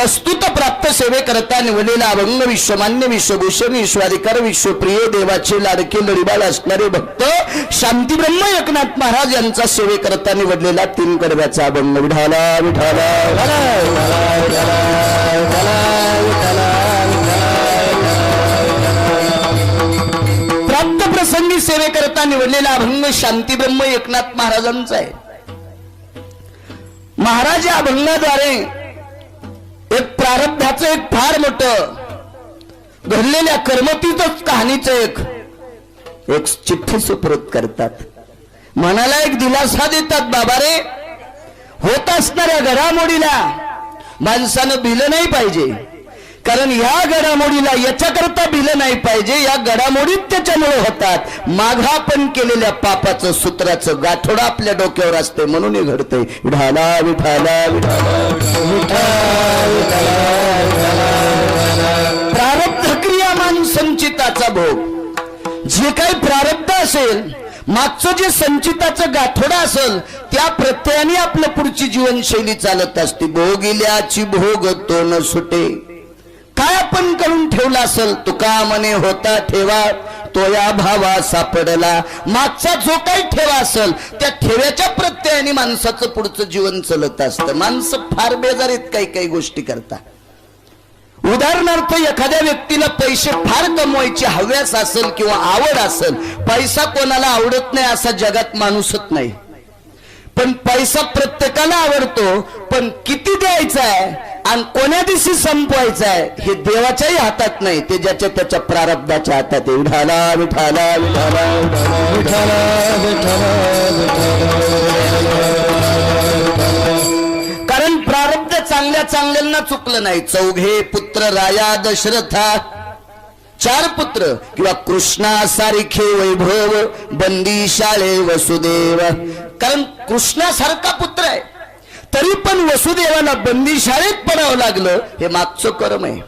प्रस्तुत प्राप्त सेवे करता निवडलेला अभंग विश्वमान्य विश्वभूषण विश्वाधिकार विश्वप्रिय देवाचे लाडके लढीबाळ असणारे भक्त शांती ब्रह्म एकनाथ महाराज यांचा सेवे करता निवडलेला 3 कडव्याचा अभंग विठाला विठाला प्राप्त प्रसंगी सेवे करता निवडलेला अभंग शांती ब्रह्म एकनाथ महाराजांचा आहे। महाराज या अभंगाद्वारे एक प्रारब्धाचं एक फार मोठं घडलेल्या कर्मतीच कहाणीचं एक चिठ्ठी सुपूर्द करतात। मनाला एक दिलासा देतात। बाबा रे, होत असणाऱ्या घडामोडीला माणसानं भिलं नाही पाहिजे, कारण या घडामोडीला याच्याकरता भिलं नाही पाहिजे, या घडामोडीत त्याच्यामुळे होतात। माघ आपण केलेल्या पापाचं सूत्राचं गाठोडा आपल्या डोक्यावर असते, म्हणून हे घडतंय। विठाला विठाला प्रारब्ध क्रियामान संचिताचा भोग, जे काही प्रारब्ध असेल, मागचं जे संचिताचं गाठोडा असेल, त्या प्रत्ययाने आपलं पुढची जीवनशैली चालत असते। भोगिल्याची भोग तो न सुटे, काय आपण करून ठेवला असेल, तुका मने होता ठेवा तो या भावा सापडला। मागचा जो काही ठेवा असेल, त्या ठेव्याच्या प्रत्ययाने माणसाचं पुढचं जीवन चालत असतं। माणसं फार बेजारीत काही काही गोष्टी करतात। उदाहरणार्थ, एखाद्या व्यक्तीला पैसे फार कमवायचे हव्यास असेल किंवा आवड असेल, पैसा कोणाला आवडत नाही असा जगात माणूसच नाही, पण पैसा प्रत्येकाला आवडतो, पण किती द्यायचा आहे आणि कोण्या दिवशी संपवायचा आहे हे देवाच्याही हातात नाही, ते ज्याच्या त्याच्या प्रारब्धाच्या हातात आहे। विठाला विठाला विठाला विठाला कारण प्रारब्ध चांगल्या चांगल्यांना चुकलं नाही। चौघे पुत्र राया दशरथा, 4 पुत्र किंवा कृष्णासारखे वैभव बंदी शाळे वसुदेव, कारण कृष्णासारखा पुत्र आहे तरी पण वसुदेवाला बंदी शाळेत पडावं लागलं, हे मागचं कर्म आहे।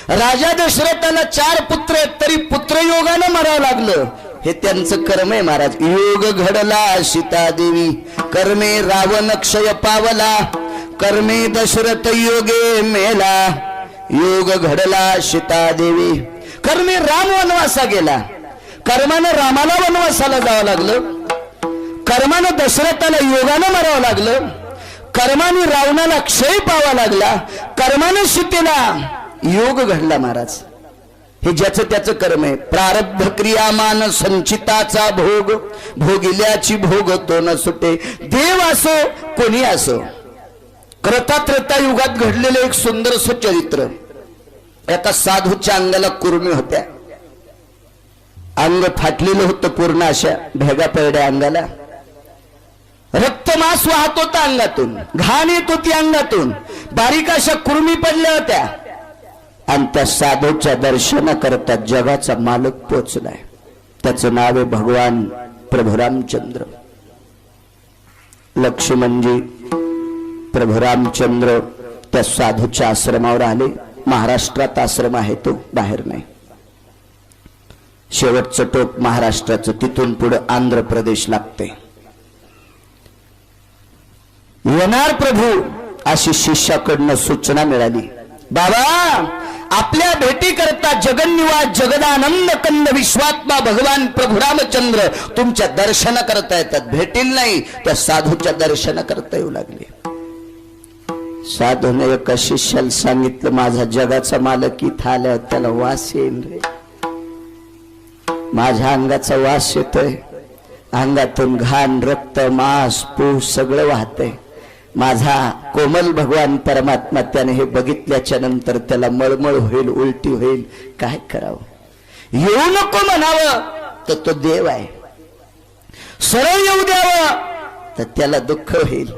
राजा दशरथाला 4 पुत्र आहेत तरी पुत्रयोगानं मरावं लागलं, हे त्यांचं कर्म आहे। महाराज, योग घडला सीता देवी, कर्मे रावण क्षय पावला, कर्मे दशरथ योगे मेला। योग घडला सीता देवी, कर्मे राम वनवासा गेला, कर्मानं रामाला वनवासाला जावं लागलं, कर्मानं दशरथाला योगानं मरावं लागलं, कर्माने रावणाला क्षय पावा लागला, कर्माने सीतेला योग घडला। महाराज, हे ज्याचं त्याचं कर्म आहे। प्रारब्ध क्रियामान संचिताचा भोग, भोगिल्याची भोग तो न सुटे। देव असो कोणी असो, त्रता युगात घडलेलं एक सुंदर चरित्र। एका साधूच्या अंगाला कुरमी होत्या, अंग फाटलेलं होतं पूर्ण, अशा भेगा पडल्या अंगाला, रक्तमास वाहत होता अंगातून, घाण येत होती अंगातून, बारीक अशा कुरमी पडल्या होत्या। आणि त्या साधूच्या दर्शनाकरता जगाचा मालक पोचलाय, त्याचं नाव आहे भगवान प्रभू रामचंद्र। लक्ष्मणजी प्रभू रामचंद्र त्या साधूच्या आश्रमावर आले। महाराष्ट्रात आश्रम आहे तो, बाहेर नाही। शेवटचं टोक महाराष्ट्राचं, तिथून पुढे आंध्र प्रदेश लागते। येणार प्रभू अशी शिष्याकडनं सूचना मिळाली। बाबा, आपल्या भेटी करता जगन्निवास जगदानंद कंद विश्वात्मा भगवान प्रभू रामचंद्र तुमच्या दर्शन करता येतात, भेटील नाही, त्या साधूच्या दर्शन करता येऊ लागले। साधूने एका शिष्याला सांगितलं, माझा जगाचा मालक इथं आल्यावर त्याला वास येईल रे, माझ्या अंगाचा वास येतोय, अंगातून घाण रक्त मांस पूस सगळं वाहतंय। माझा कोमल भगवान परमात्मा त्याने हे बघितल्याच्या नंतर त्याला मळमळ होईल, उलटी होईल, काय करावं? येऊ नको म्हणावं तर तो देव आहे, सरळ येऊ द्यावं तर त्याला दुःख होईल,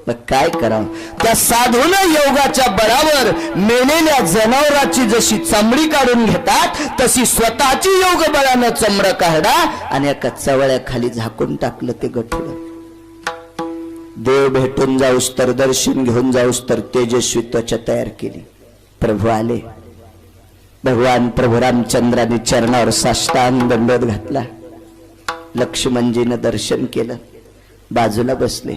मग काय करावं? त्या साधूनं योगाच्या बळावर मेलेल्या जनावराची जशी चामडी काढून घेतात तशी स्वतःची योग बळानं चमड काढा आणि एका चवळ्याखाली झाकून टाकलं ते गठुडं। देव भेटून जाऊस तर, दर्शन घेऊन जाऊस तर तेजस्वी त्वचा तयार केली। प्रभू आले, भगवान प्रभू रामचंद्राने चरणावर साष्टांग दंडवत घातला। लक्ष्मणजीनं दर्शन केलं, बाजूला बसले।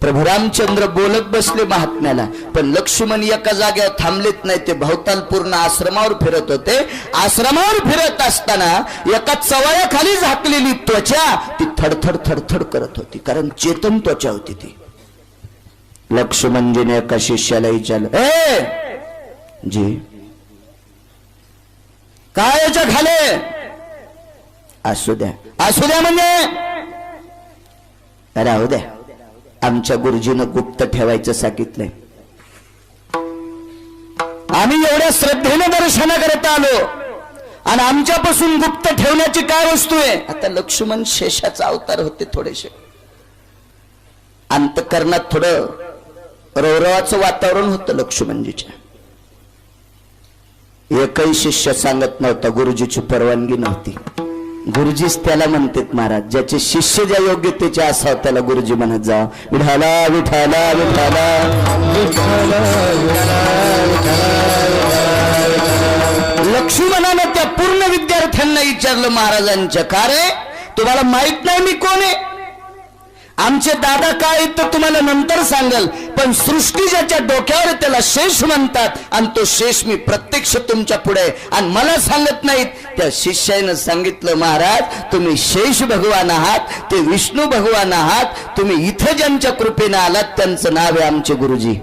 प्रभू रामचंद्र बोलत बसले महात्म्याला, पण लक्ष्मण एका जागेवर थांबलेत नाही. ते भवताल पूर्ण आश्रमावर फिरत होते. आश्रमावर फिरत असताना एका चवळ्याखाली झाकलेली त्वचा ती थडथड थडथड करत होती, कारण चेतन त्वचा होती ती. लक्ष्मणजीने एका शिष्याला विचारलं, ए जी काय याच्या खाले? असू द्या. असू द्या म्हणजे राहू द्या, आमच्या गुरुजीनं गुप्त ठेवायचं सांगितलंय. आम्ही एवढ्या श्रद्धेने दर्शनाकरता आलो आणि आमच्यापासून गुप्त ठेवण्याची काय वस्तू आहे? आता लक्ष्मण शेषाचा अवतार होते. थोडेसे अंतकरणात थोडं रवरवाचं वातावरण होतं लक्ष्मणजीच्या. एकही शिष्य सांगत नव्हता, गुरुजीची परवानगी नव्हती. गुरुजीच त्याला म्हणतात महाराज, ज्याचे शिष्य ज्या योग्यतेचे असावं त्याला गुरुजी म्हणत जा. विठाला विठाला विठाला लक्ष्मणानं त्या पूर्ण विद्यार्थ्यांना विचारलं महाराजांच्या, का रे तुम्हाला माहित नाही मी कोण आहे? आमचे दादा काय तर तुम्हाला नंतर सांगल, पण सृष्टी ज्याच्या डोक्यावर त्याला शेष म्हणतात आणि तो शेष मी प्रत्यक्ष तुमच्या पुढे आणि मला सांगत नाहीत. त्या शिष्यानं सांगितलं, महाराज तुम्ही शेष भगवान आहात, ते विष्णू भगवान आहात. तुम्ही इथे ज्यांच्या कृपेने आलात त्यांचं नाव आहे आमचे गुरुजी,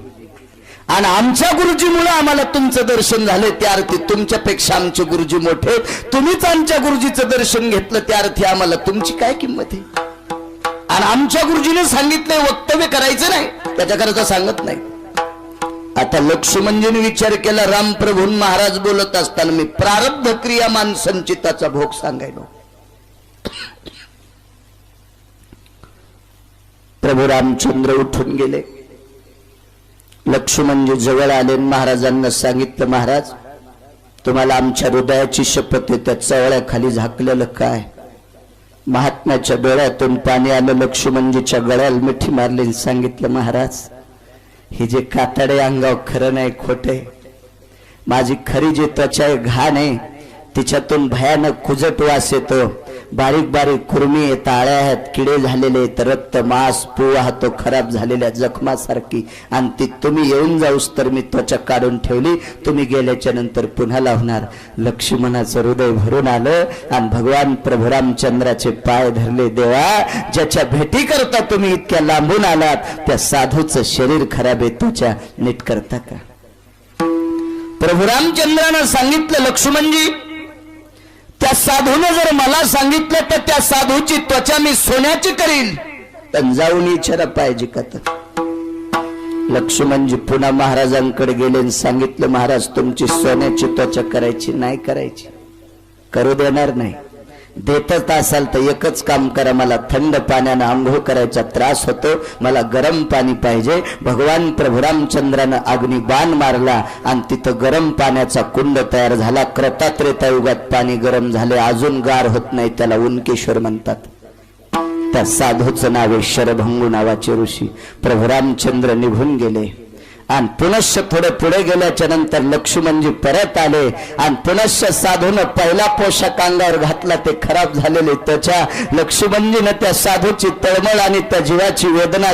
आणि आमच्या गुरुजीमुळे आम्हाला तुमचं दर्शन झालं. त्या अर्थी तुमच्यापेक्षा आमचे गुरुजी मोठे. तुम्हीच आमच्या गुरुजीचं दर्शन घेतलं, त्या अर्थी आम्हाला तुमची काय किंमत आहे? आणि आमच्या गुरुजीने सांगितलंय वक्तव्य करायचं नाही, त्याच्याकरता सांगत नाही. आता लक्ष्मणजीने विचार केला, रामप्रभून महाराज बोलत असताना मी प्रारब्ध क्रियामान संचिताचा भोग सांगायलो. प्रभू रामचंद्र उठून गेले. लक्ष्मणजी जवळ आले, महाराजांना सांगितलं, महाराज तुम्हाला आमच्या हृदयाची शपथ आहे, त्या चवळ्याखाली झाकलेलं काय? महात्म्याच्या डोळ्यातून पाणी आलं. लक्ष्मणजीच्या गळ्याला मिठी मारली, सांगितलं, महाराज हे जे कातडे अंगाव खरं नाही, खोटे. माझी खरी जी त्वचा आहे घाण आहे, तिच्यातून भयानक कुजट वास येतो. बारीक बारीक कुरमी आहेत, आळ्या आहेत, किडे झालेले आहेत, रक्त मांस पू वाहतो खराब झालेल्या जखमासारखी. आणि ती तुम्ही येऊन जाऊस तर मी त्वचा काढून ठेवली, तुम्ही गेल्याच्या नंतर पुन्हा लावणार. लक्ष्मणाचं हृदय भरून आलं आणि भगवान प्रभू रामचंद्राचे पाय धरले. देवा, ज्याच्या भेटी करता तुम्ही इतक्या लांबून आलात त्या साधूचं शरीर खराब आहे, त्वचा नीट करता का? प्रभू रामचंद्रानं सांगितलं, लक्ष्मणजी त्या साधूने जर मला सांगितलं तर त्या साधूची त्वचा मी सोन्याची करील, पण जाऊन विचारा पाहिजे का? तर लक्ष्मणजी पुन्हा महाराजांकडे गेले आणि सांगितलं, महाराज तुमची सोन्याची त्वचा करायची नाही, करायची करू देणार नाही. देतच असाल तर एकच काम करा, मला थंड पाण्यानं आंघोळ करायचा त्रास होतो, मला गरम पाणी पाहिजे. भगवान प्रभू रामचंद्रानं अग्निबाण मारला आणि तिथं गरम पाण्याचा कुंड तयार झाला. कृतात्रेता युगात पाणी गरम झाले, अजून गार होत नाही, त्याला उनकेश्वर म्हणतात. त्या साधूचं नाव आहे शरभंगू नावाचे ऋषी. प्रभू रामचंद्र निघून गेले आणि पुनश्च थोडे पुढे गेल्याच्या नंतर लक्ष्मणजी परत आले आणि पुनश्च साधूनं पहिला पोशाख अंगावर घातला, ते खराब झालेले त्वचा. लक्ष्मणजीनं त्या साधूची तळमळ आणि त्या जीवाची वेदना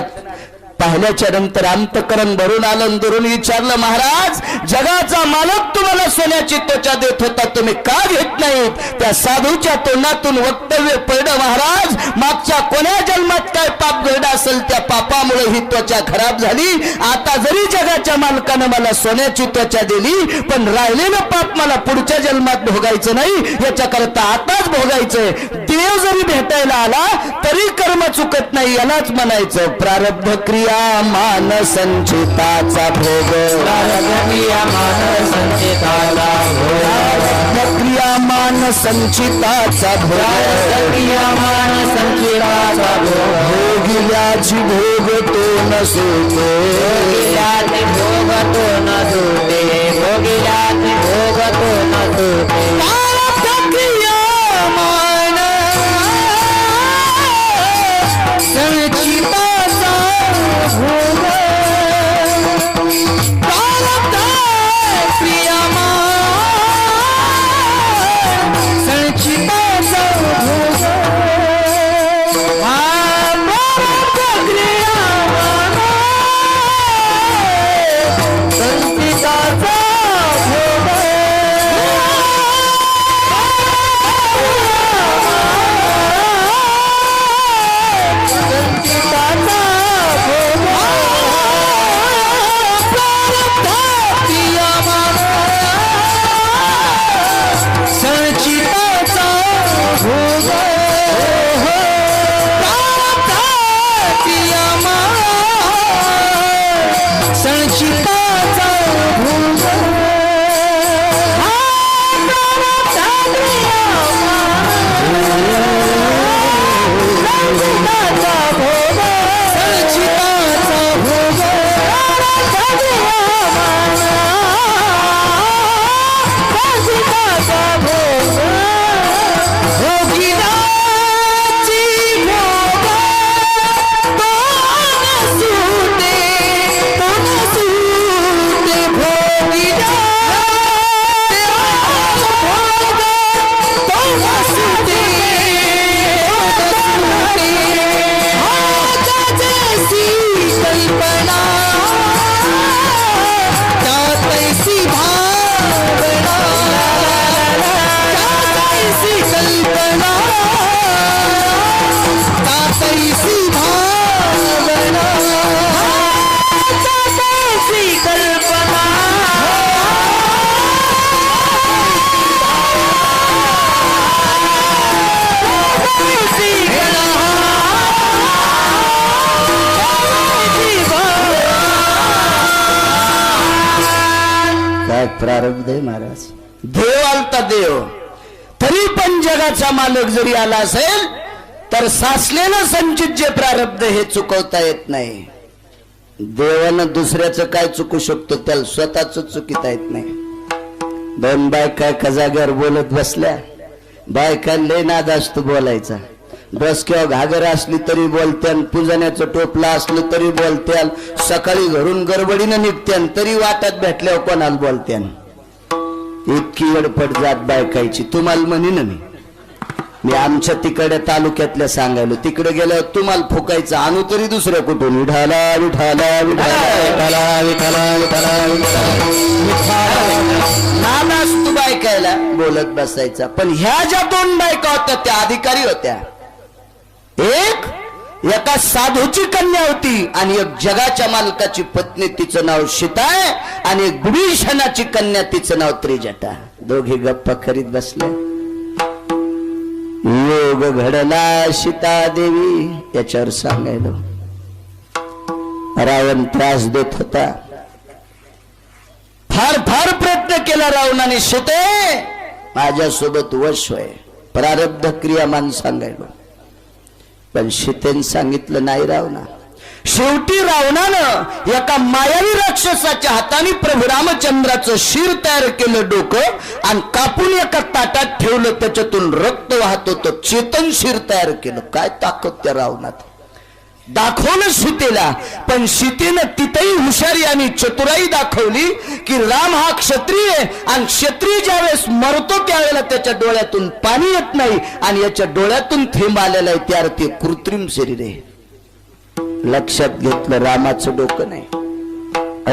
पाहिल्याच्या नंतर अंतकरण भरून आलं, दुरून विचारलं, महाराज जगाचा मालक तुम्हाला सोन्याची त्वचा देत होता, तुम्ही का घेत नाहीत? त्या साधूच्या तोंडातून वक्तव्य पडलं, महाराज मागच्या कोण्या जन्मात काय पाप घडलं असेल, त्या पापामुळे ही त्वचा खराब झाली. आता जरी जगाच्या मालकानं मला सोन्याची त्वचा दिली, पण राहिलेलं पाप मला पुढच्या जन्मात भोगायचं नाही, याच्याकरता आताच भोगायचंय. देव जरी भेटायला आला तरी कर्म चुकत नाही, यालाच म्हणायचं प्रारब्ध क्रिया मान संचिताचा भोग. क्रिया मान संचिताचा भोग, क्रिया मान संचिताचा भोग, क्रिया मान संचिताचा भोग. भोगिल्याची भोग तो न सुटे, भोगिल्याची भोग तो न सुटे, भोगिल्याची भोग तो न सुटे. क्रिया मान संचिताचा भोग, क्रिया संचिताचा भोग, क्रिया काय प्रारब्ध आहे महाराज. देव आलता देव, तरी पण जगाचा मालक जरी आला असेल तर साचलेलं संचित जे प्रारब्ध हे चुकवता येत नाही. देवानं दुसऱ्याचं काय चुकू शकतो, त्याला स्वतःच चुकीता येत नाही. दोन बायका एका जागेवर बोलत बसल्या. बायका लय नाद असतो बोलायचा. बस किंवा घागर असली तरी बोलत्यान, पुजण्याचं टोपला असलं तरी बोलत्यान, सकाळी घरून गडबडीनं निघत्यान तरी वाटात भेटल्यावर कोणाला बोलत्यान. इतकी गडपट जात बायकायची. तुम्हाला म्हणीन मी आमच्या तिकडे तालुक्यातल्या सांगायलो, तिकडे गेल्यावर तुम्हाला फुकायचं आणू तरी दुसऱ्या कुठून. विठाला विठाला विठाला विठाला विठाला नानाच तू बायकायला बोलत बसायचा. पण ह्या ज्या दोन बायका होत्या त्या अधिकारी होत्या. एका साधूची कन्या होती आणि एक जगाच्या मालकाची पत्नी, तिचं नाव सीता आहे, आणि एक विभीषणाची कन्या, तिचं नाव त्रिजटा. दोघे गप्पा करीत बसले. योग घडला सीता देवी याच्यावर सांगायलो. रावण त्रास देत होता. फार फार प्रयत्न केला रावणाने, सीते माझ्यासोबत वश होय, प्रारब्ध क्रियामान सांगायलो. पण सीतेन सांगितलं नाही रावणा. शेवटी रावणानं एका मायावी राक्षसाच्या हाताने प्रभू रामचंद्राचं शिर तयार केलं, डोकं, आणि कापून एका ताटात ठेवलं. त्याच्यातून रक्त वाहत होतं. चेतन शिर तयार केलं. काय ताकद त्या रावणात दाखवलं सीतेला. पण सीतेनं तिथेही हुशारी आणि चतुराई दाखवली की राम हा क्षत्रिय आहे, आणि क्षत्रिय ज्यावेळेस मरतो त्यावेळेला त्याच्या डोळ्यातून पाणी येत नाही, आणि याच्या डोळ्यातून थेंब आलेला आहे, त्यावर ते कृत्रिम शरीर आहे. लक्षात घेतलं, रामाचं डोकं नाही.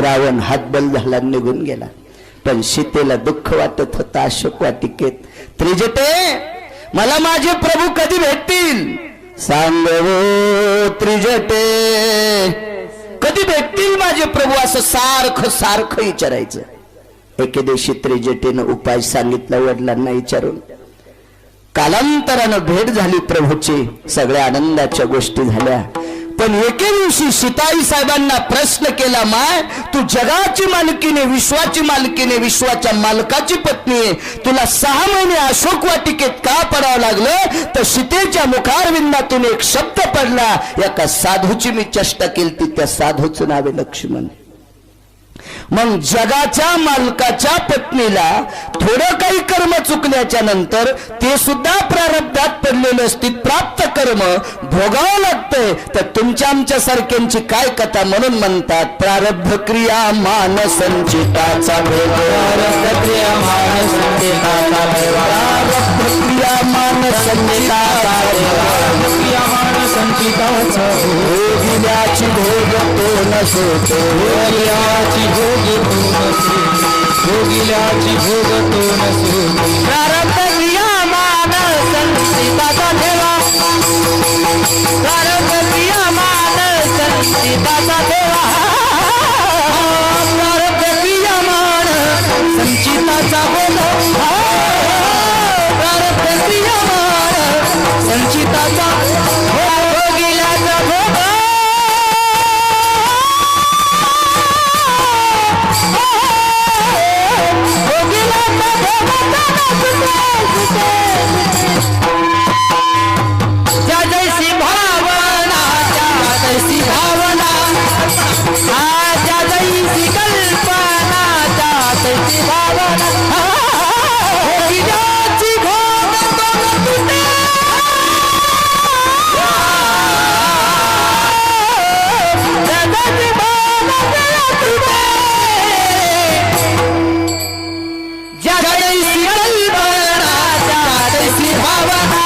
रावण हातबल झाला, निघून गेला. पण सीतेला दुःख वाटत होतं. अशोक वाटिकेत, त्रिजटे मला माझे प्रभू कधी भेटतील सांग त्रिजटे, कधी भेटतील माझे प्रभू, असं सारखं सारखं विचारायचं. एके दिवशी त्रिजटेनं उपाय सांगितला वडिलांना विचारून. कालांतरानं भेट झाली प्रभूची, सगळ्या आनंदाच्या गोष्टी झाल्या. पण एके दिवशी सीताई साहेबांना प्रश्न केला, माय तू जगाची मालकीने, विश्वाची मालकीने, विश्वाच्या मालकाची पत्नी आहे, तुला 6 महिने अशोक वाटिकेत का पडावं लागलं? तर सीतेच्या मुखारविंदातून एक शब्द पडला. एका साधूची मी चेष्टा केली, त्या साधूचं नाव आहे लक्ष्मण. मग जगाच्या मालकाच्या पत्नीला थोडं काही कर्म चुकल्याच्या नंतर ते सुद्धा प्रारब्धात पडलेलं स्थित प्राप्त कर्म भोगावं लागतंय. तर तुमच्या आमच्या सारख्यांची काय कथा, म्हणून म्हणतात प्रारब्ध क्रिया मान संचिताचा भेद, प्रारब्ध क्रिया मान संचिताचा भेद, प्रारब्ध क्रिया मान संचिताचा भोगिल्याची भोग तो नसतो, भोगिल्याची भोग तो नसतो, भोगिल्याची भोग तो नसतो. प्रारब्ध क्रिया मान संचिताचा ठेवा, प्रारब्ध क्रिया मान संचिताचा ठेवा, प्रारब्ध क्रिया मान संचिताचा भोग, प्रारब्ध क्रिया मान संचिताचा भोगिल्याचा भोग. जैसी भावना, जैसी भावना, जैसी कल्पना, जैसी भावना, भोगिल्याची भोग तो तुटे, जगाची भावना तुटे, जैसी कल्पना, जैसी भावना,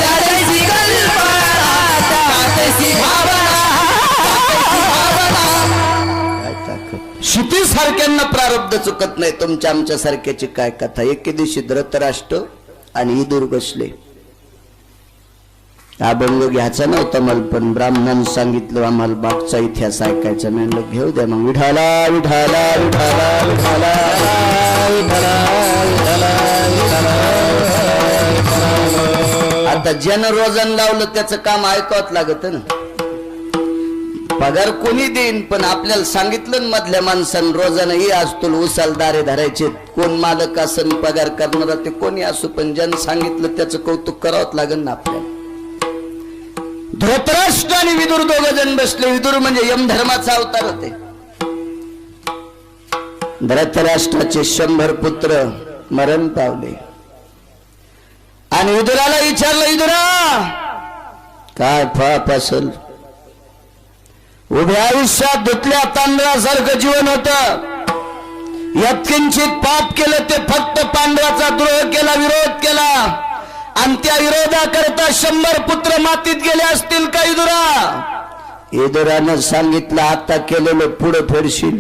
जैसी कल्पना, जैसी भावना. शिती सारख्यांना प्रारब्ध चुकत नाही. तुमच्या आमच्या सारख्याची काय कथा. एके दिवशी धृतराष्ट्र आणि इदूर बसले. अभंग घ्यायचा नव्हता मला, पण ब्राह्मणांनी सांगितलं आम्हाला बागचा इतिहास ऐकायचा. मी म्हणलं घेऊ द्या. मग विठाला विठाला विठाला विठाला विठाला विठाला विठाला. आता ज्यानं रोजन लावलं त्याचं काम ऐकावंच लागत ना. पगार कोणी देईन, पण आपल्याला सांगितलं मधल्या माणसानं रोजानं ही असतो उसाल दारे धरायचे. कोण मालक असन पगार करणारा ते कोणी असो, पण ज्यानं सांगितलं त्याचं कौतुक करावंच लागेल ना आपल्याला. धृतराष्ट्र आणि विदुर दोघ जण बसले. विदुर म्हणजे यमधर्माचा अवतार होते. धृतराष्ट्राचे 100 पुत्र मरण पावले आणि विदुराला विचारलं, विदुरा काय पाप असेल? उभ्या आयुष्यात धुतल्या तांदळासारखं जीवन होतं. यत्किंचित पाप केलं ते फक्त पांडवाचा द्रोह केला, विरोध केला, आणि त्या विरोधाकरता 100 पुत्र मातीत गेले असतील का विदुरा? विदुरानं सांगितलं, आता केलेलं पुढे फेडशील.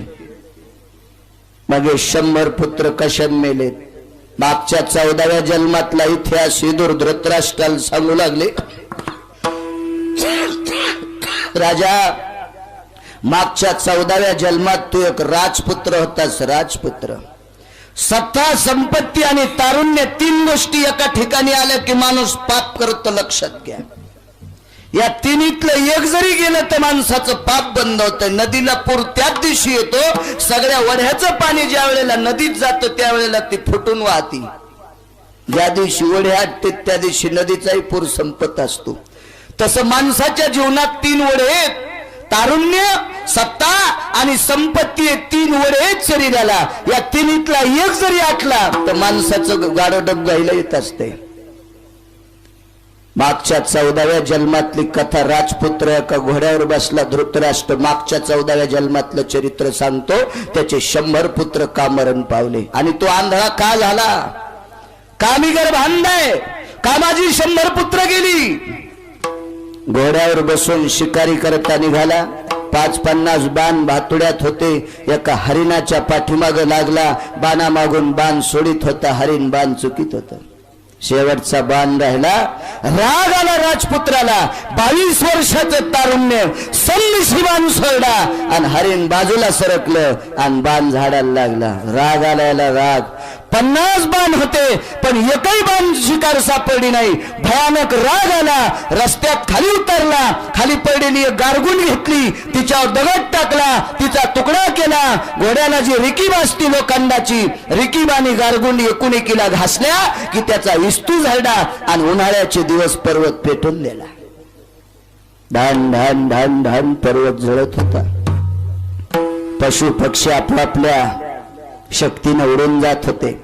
मग 100 पुत्र कशात मेलेत? मागच्या 14व्या जन्मातला इतिहास विदुर धृतराष्ट्राला सांगू लागले. राजा, मागच्या 14व्या जन्मात तू एक राजपुत्र होतास. राजपुत्र, सत्ता, संपत्ती आणि तारुण्य 3 गोष्टी एका ठिकाणी आल्या की माणूस पाप करतो. लक्षात घ्या, या तिन्हीतलं एक जरी गेलं तर माणसाचं पाप बंद होतं. नदीला पूर त्याच दिवशी येतो. सगळ्या वड्याचं पाणी ज्या वेळेला नदीत जातं त्यावेळेला ती फुटून वाहती. ज्या दिवशी वडे आटते त्या दिवशी नदीचाही पूर संपत असतो. तसं माणसाच्या जीवनात 3 वडे आहेत. तारुण्य, सत्ता आणि संपत्ती हे 3 वडे आहेत शरीराला. या तिन्हीतला एक जरी आटला तर माणसाचं गाडोडब गायला येत असते. मागच्या 14व्या जन्मातली कथा, राजपुत्र एका घोड्यावर बसला धृतराष्ट्र. मागच्या 14व्या जन्मातलं चरित्र सांगतो. त्याचे 100 पुत्र का मरण पावले. आणि तो आंधळा का झाला? का मी गर्भांधाय? का माझी 100 पुत्र गेली? घोड्यावर बसून शिकारी करता निघाला. 50 बाण भातुड्यात होते. एका हरिणाच्या पाठीमाग लागला. बाणा मागून बाण सोडित होता. हरिण बाण चुकीत होत. शेवटचा बाण राहिला. राग आला राजपुत्राला. 22 वर्षाचं तारुण्य, संमिश्री बाण सोडला आणि हरिण बाजूला सरकलं आणि बाण झाडाला लागला. राग आल्याला राग. 50 बाण होते पण एकही बाण शिकार सापडली नाही. भयानक राग आला. रस्त्यात खाली उतरला. खाली पडलेली एक गारगुंड घेतली, तिच्यावर दगड टाकला, तिचा तुकडा केला. घोड्याला जी रिकीब असती लोखंडाची, रिकीब आणि गारगुंड एकूण एकीला घासल्या की त्याचा विस्तू झाडा आणि उन्हाळ्याचे दिवस पर्वत पेटून दिला. धान धान धान धान पर्वत जळत होता. पशु पक्षी आपापल्या शक्तीने उडून जात होते.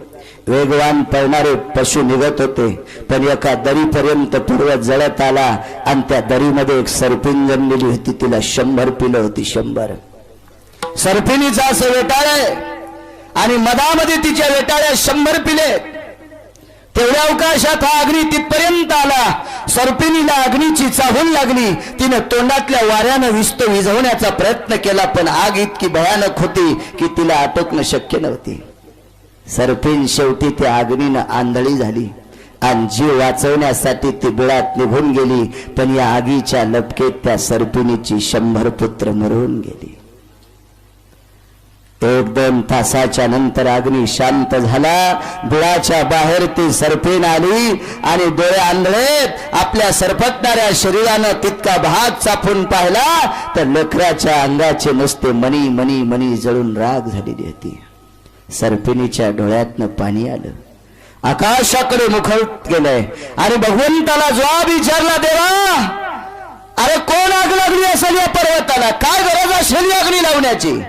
वेगवान पळणारे पशु निघत होते. पण एका दरीपर्यंत पर्वत जळत आला आणि त्या दरीमध्ये एक सर्पिन जमलेली होती. तिला 100 पिलं होती. 100 सर्पिणीचा असं वेटाळ आहे आणि मधामध्ये तिच्या वेटाळ्या 100 पिले. तेवढ्या अवकाशात हा अग्नी तिथपर्यंत आला. सर्पिणीला अग्नीची चाहूल लागली. तिने तोंडातल्या वाऱ्यानं विस्त विझवण्याचा प्रयत्न केला, पण आग इतकी भयानक होती की तिला आटोकणं शक्य नव्हती. सर्पिण शेवटी त्या अग्नीनं आंधळी झाली आणि जीव वाचवण्यासाठी ती बिळात निघून गेली. पण या आगीच्या लपकेत त्या सर्पिणीची 100 पुत्र मरून गेली. 1-2 तासाच्या नंतर अग्नी शांत झाला. बिळाच्या बाहेर ती सर्पिण आली आणि डोळे आंधळे आपल्या सरपटणाऱ्या शरीरानं तितका भाग चापून पाहिला तर लेकराच्या अंगाचे नुसते मणी मणी मणी जळून राख झालेली होती. सर्पिणीच्या डोळ्यातनं पाणी आलं. आकाशाकडे मुख गेलंय आणि भगवंताला जवाब विचारला, देवा अरे कोण आग लागली असेल या पर्वताला? काय गरज असेल या अग्नी लावण्याची?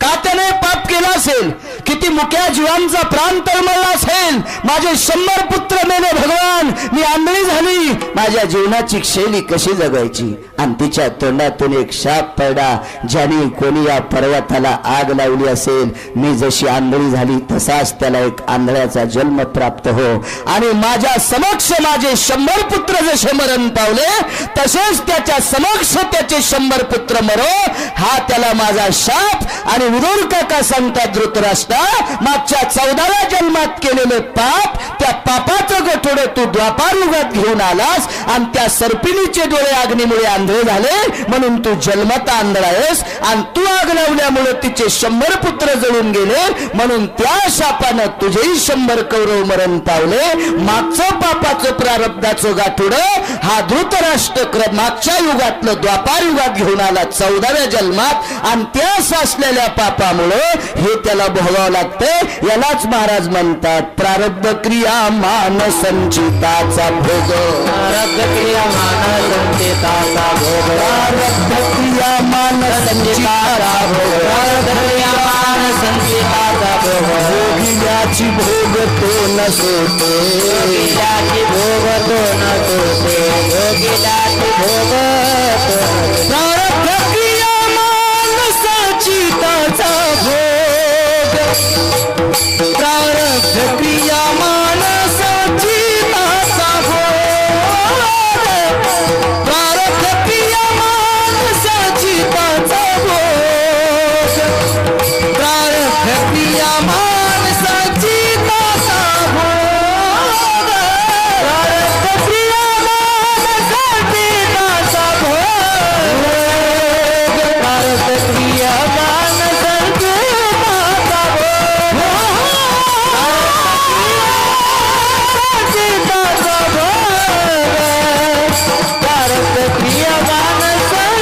का त्याने पाप केला असेल? किती मुक्या जीवांचा प्राण तळमळला असेल? माझे 100 पुत्र मेले भगवान. मी आंधळी झाली. माझ्या जीवनाची शैली कशी जगायची? आणि तिच्या तोंडातून एक शाप पडला, ज्याने कोणी या पर्वताला आग लावली असेल, मी जशी आंधळी झाली तसाच त्याला एक आंधळ्याचा जन्म प्राप्त हो. आणि माझ्या समक्ष माझे 100 पुत्र जसे मरण पावले तसेच त्याच्या समक्ष त्याचे 100 पुत्र मरो. हा त्याला माझा शाप. आणि विदुर काका सांगतात, धृतराष्ट्रा मागच्या 14व्या जन्मात केलेले पाप, त्या पापाचं गठोडं तू द्वापार युगात घेऊन आलास आणि त्या सर्पिणीचे डोळे अग्नीमुळे आंधळे झाले म्हणून तू जन्मता आंधळा आहेस, आणि तू आग लावल्यामुळे तिचे 100 पुत्र जळून गेले म्हणून त्या शापानं तुझेही 100 कौरव मरण पावले. मागचं पापाचं प्रारब्धाचं गाठोड हा धृतराष्ट्र मागच्या युगातलं द्वापार युगात घेऊन आला 14व्या जन्मात, आणि त्या साचलेल्या पापामुळं हे त्याला भोगावं लागतंय. यालाच महाराज म्हणतात प्रारब्ध क्रिया मान संचिताचा भोग. प्रारब्ध क्रिया मान संचिताचा भोग. प्रारब्ध क्रिया मान संचिताचा भोग. प्रारब्ध क्रिया मान संचिताचा भोग. भोगिल्याची भोग तो न सोते. भोगिल्याची भोग तो न सोते. भोगिल्याची भोग तो न सोते. प्रारब्ध क्रिया मान संचिताचा भोग. प्रारब्ध क्रिया मान संचिताचा भोग. प्रारब्ध क्रिया मान संचिताचा भोग. प्रारब्ध क्रिया मान संचिताचा भोग. प्रारब्ध क्रिया मान संचिताचा भोग. प्रारब्ध क्रिया मान संचिताचा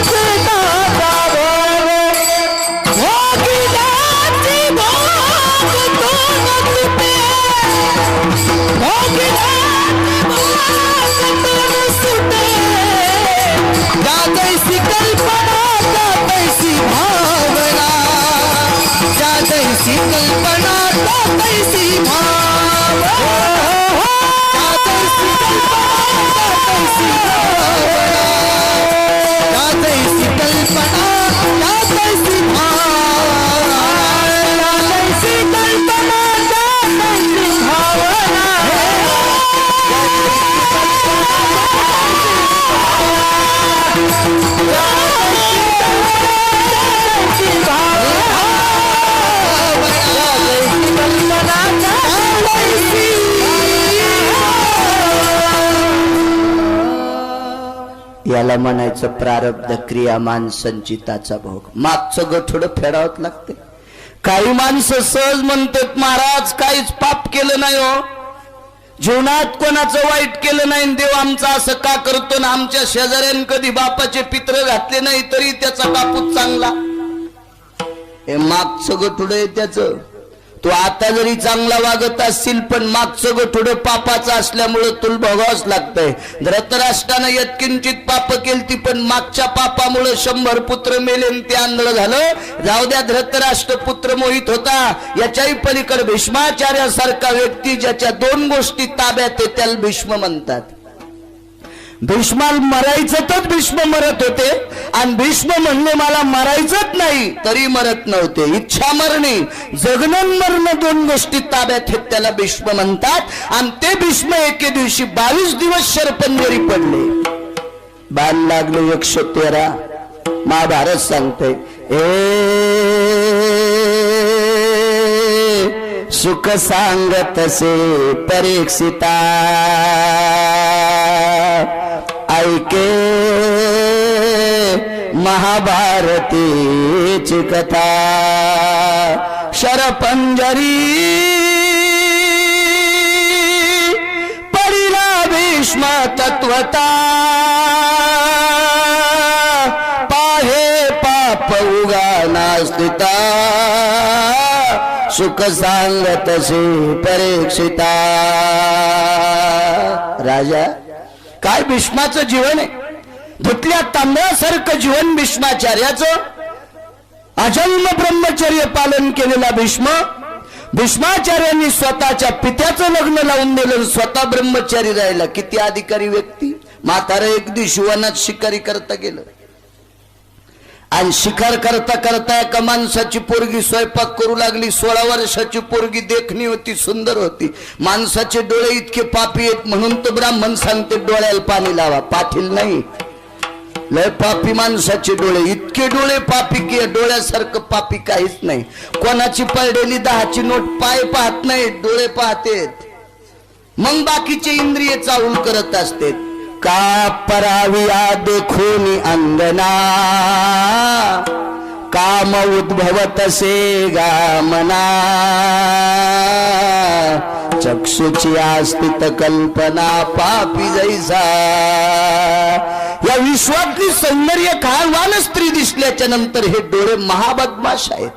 कल्पना तैसी भावना. तैसी कल्पना तैसी भावना. तैसी कल्पना तैसी भावना. याला म्हणायचं प्रारब्ध क्रियामान संचिताचा भोग. मागचं गठोड फेडावत लागते. काही माणसं सहज म्हणतात महाराज काहीच पाप केलं नाही हो, जीवनात कोणाचं वाईट केलं नाही, देव आमचा असं का करतो ना, आमच्या शेजाऱ्यानं कधी बापाचे पित्र घातले नाही तरी त्याचा कापूस चांगला. हे मागचं गठोड आहे त्याचं. तू आता जरी चांगला वागत असशील पण मागचं गठोडं पापाचं असल्यामुळे तुला भोगावंच लागतंय. धृतराष्ट्रानं यत्किंचित पाप केलती पण मागच्या पापामुळे 100 पुत्र मेले ते आंधळ झालं. जाऊ द्या, धृतराष्ट्र पुत्र मोहित होता. याच्याही पलीकडे भीष्माचार्यासारखा व्यक्ती ज्याच्या 2 गोष्टी ताब्यात आहे त्याला भीष्म म्हणतात. भीष्माला मरायचं तर भीष्म मरत होते, आणि भीष्म म्हणले मला मरायचंच नाही तरी मरत नव्हते. इच्छा मरणे जगणं मरणं 2 गोष्टी ताब्यात आहेत त्याला भीष्म म्हणतात. आणि ते भीष्म एके दिवशी 22 दिवस शरपंजरी पडले. बाण लागले 113. महाभारत सांगते सुख सांगतसे परीक्षिता ऐके महाभारतीची कथा. शरपंजरी पडिला भीष्म तत्वता पाहे पाप उगाना स्थिता सुख सांगतसे परीक्षिता. राजा काय भीष्माचं जीवन आहे, धुतल्या तांदळासारखं जीवन भीष्माचार्याचं. अजन्म ब्रह्मचर्य पालन केलेला भीष्म. भीष्माचार्यांनी स्वतःच्या पित्याचं लग्न लावून दिलं, स्वतः ब्रह्मचारी राहिला. किती अधिकारी व्यक्ती. म्हातारा एक दिवशी वनात शिकारी करता गेलं आणि शिकार करता करता एका माणसाची पोरगी स्वयंपाक करू लागली. 16 वर्षाची पोरगी देखणी होती, सुंदर होती. माणसाचे डोळे इतके पापी आहेत म्हणून तो ब्राह्मण सांगते डोळ्याला पाणी लावा. पाटील नाही, लय पापी माणसाचे डोळे. इतके डोळे पापी की डोळ्यासारखं पापी काहीच नाही. कोणाची पडलेली 10ची नोट पाय पाहत नाही, डोळे पाहतेत. मग बाकीचे इंद्रिय चावूल करत असते. का पराविया देखून अंगना काम उद्भवतसे गामना चक्षुची आस्तित कल्पना पापी जैसा या विश्वातली सौंदर्य कालवान स्त्री दिसल्याच्या नंतर हे डोळे महाबदमाश आहेत.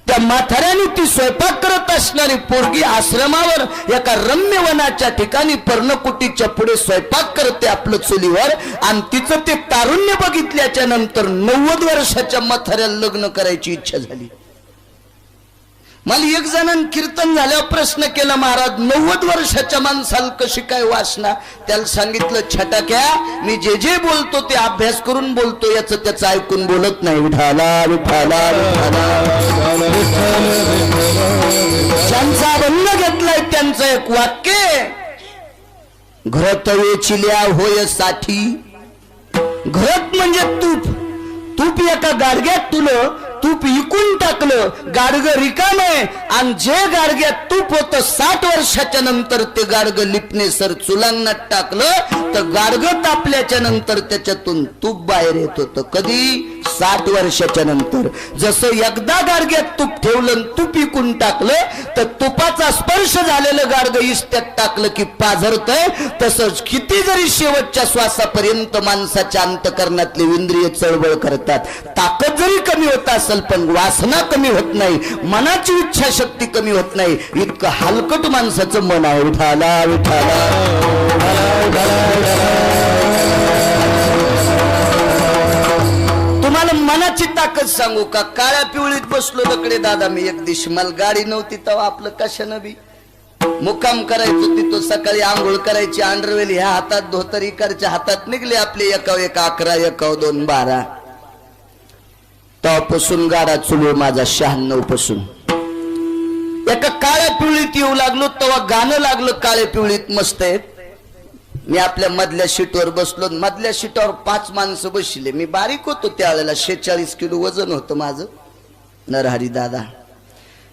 त्या म्हाताऱ्याने ती स्वयंपाक करत असणारी पोरगी आश्रमावर एका रम्य वनाच्या ठिकाणी पर्णकुटीच्या पुढे स्वयंपाक करते आपलं चुलीवर, आणि तिचं ते तारुण्य बघितल्याच्या नंतर 90 वर्षाच्या म्हाताऱ्याला लग्न करायची इच्छा झाली. मला एक जणांनी कीर्तन झाल्यावर प्रश्न केला, महाराज 90 वर्षाच्या माणसाला कशी काय वासना? त्याला सांगितलं, छटाक्या मी जे जे बोलतो ते अभ्यास करून बोलतो, याचं त्याचं ऐकून बोलत नाही. विठाला विठाला ज्यांचा बंद घेतलाय त्यांचं एक वाक्य, घरत वेचिल्या होय साठी. घरत म्हणजे तूप, तूप एका गाडग्यात तुलं, तूप इकून टाकलं, गाडगं रिकाम आहे, आणि जे गाडग्यात तूप होतं 60 वर्षाच्या नंतर ते गाडगं लिपणे सर चुलांनात टाकलं तर गाडगं तापल्याच्या नंतर त्याच्यातून तूप बाहेर येत होतं. कधी? 60 वर्षाच्या नंतर. जसं एकदा गाडग्यात तूप ठेवलं, तूप इकून टाकलं तर तुपाचा स्पर्श झालेलं गाडगं इस्त्यात टाकलं की पाझरतंय. तसंच किती जरी शेवटच्या श्वासापर्यंत माणसाच्या अंतकरणातले इंद्रिय चळवळ करतात, ताकद जरी कमी होत असेल पण वासना कमी होत नाही, मनाची इच्छाशक्ती कमी होत नाही. इतकं हलकट माणसाचं मन आहे. विठाला विठाला. तुम्हाला मनाची ताकद सांगू का? काळ्या पिवळीत बसलो लकडे दादा मी एक दिवशी, मला गाडी नव्हती तेव्हा आपलं कशानं बी मुक्काम करायचो तिथं. सकाळी आंघोळ करायची, अंडरवेल ह्या हातात, धोतर इकडच्या हातात, निघले आपले 1 11 1 2 12. तेव्हापासून गाडा चुलू माझा 96 पासून. एका काळ्या पिवळीत येऊ लागलो तेव्हा गाणं लागलं काळ्या पिवळीत मस्त आहे. मी आपल्या मधल्या सीटवर बसलो, मधल्या सीटावर 5 माणसं बसले. मी बारीक होतो त्यावेळेला, 46 किलो वजन होतं माझं. नरहरी दादा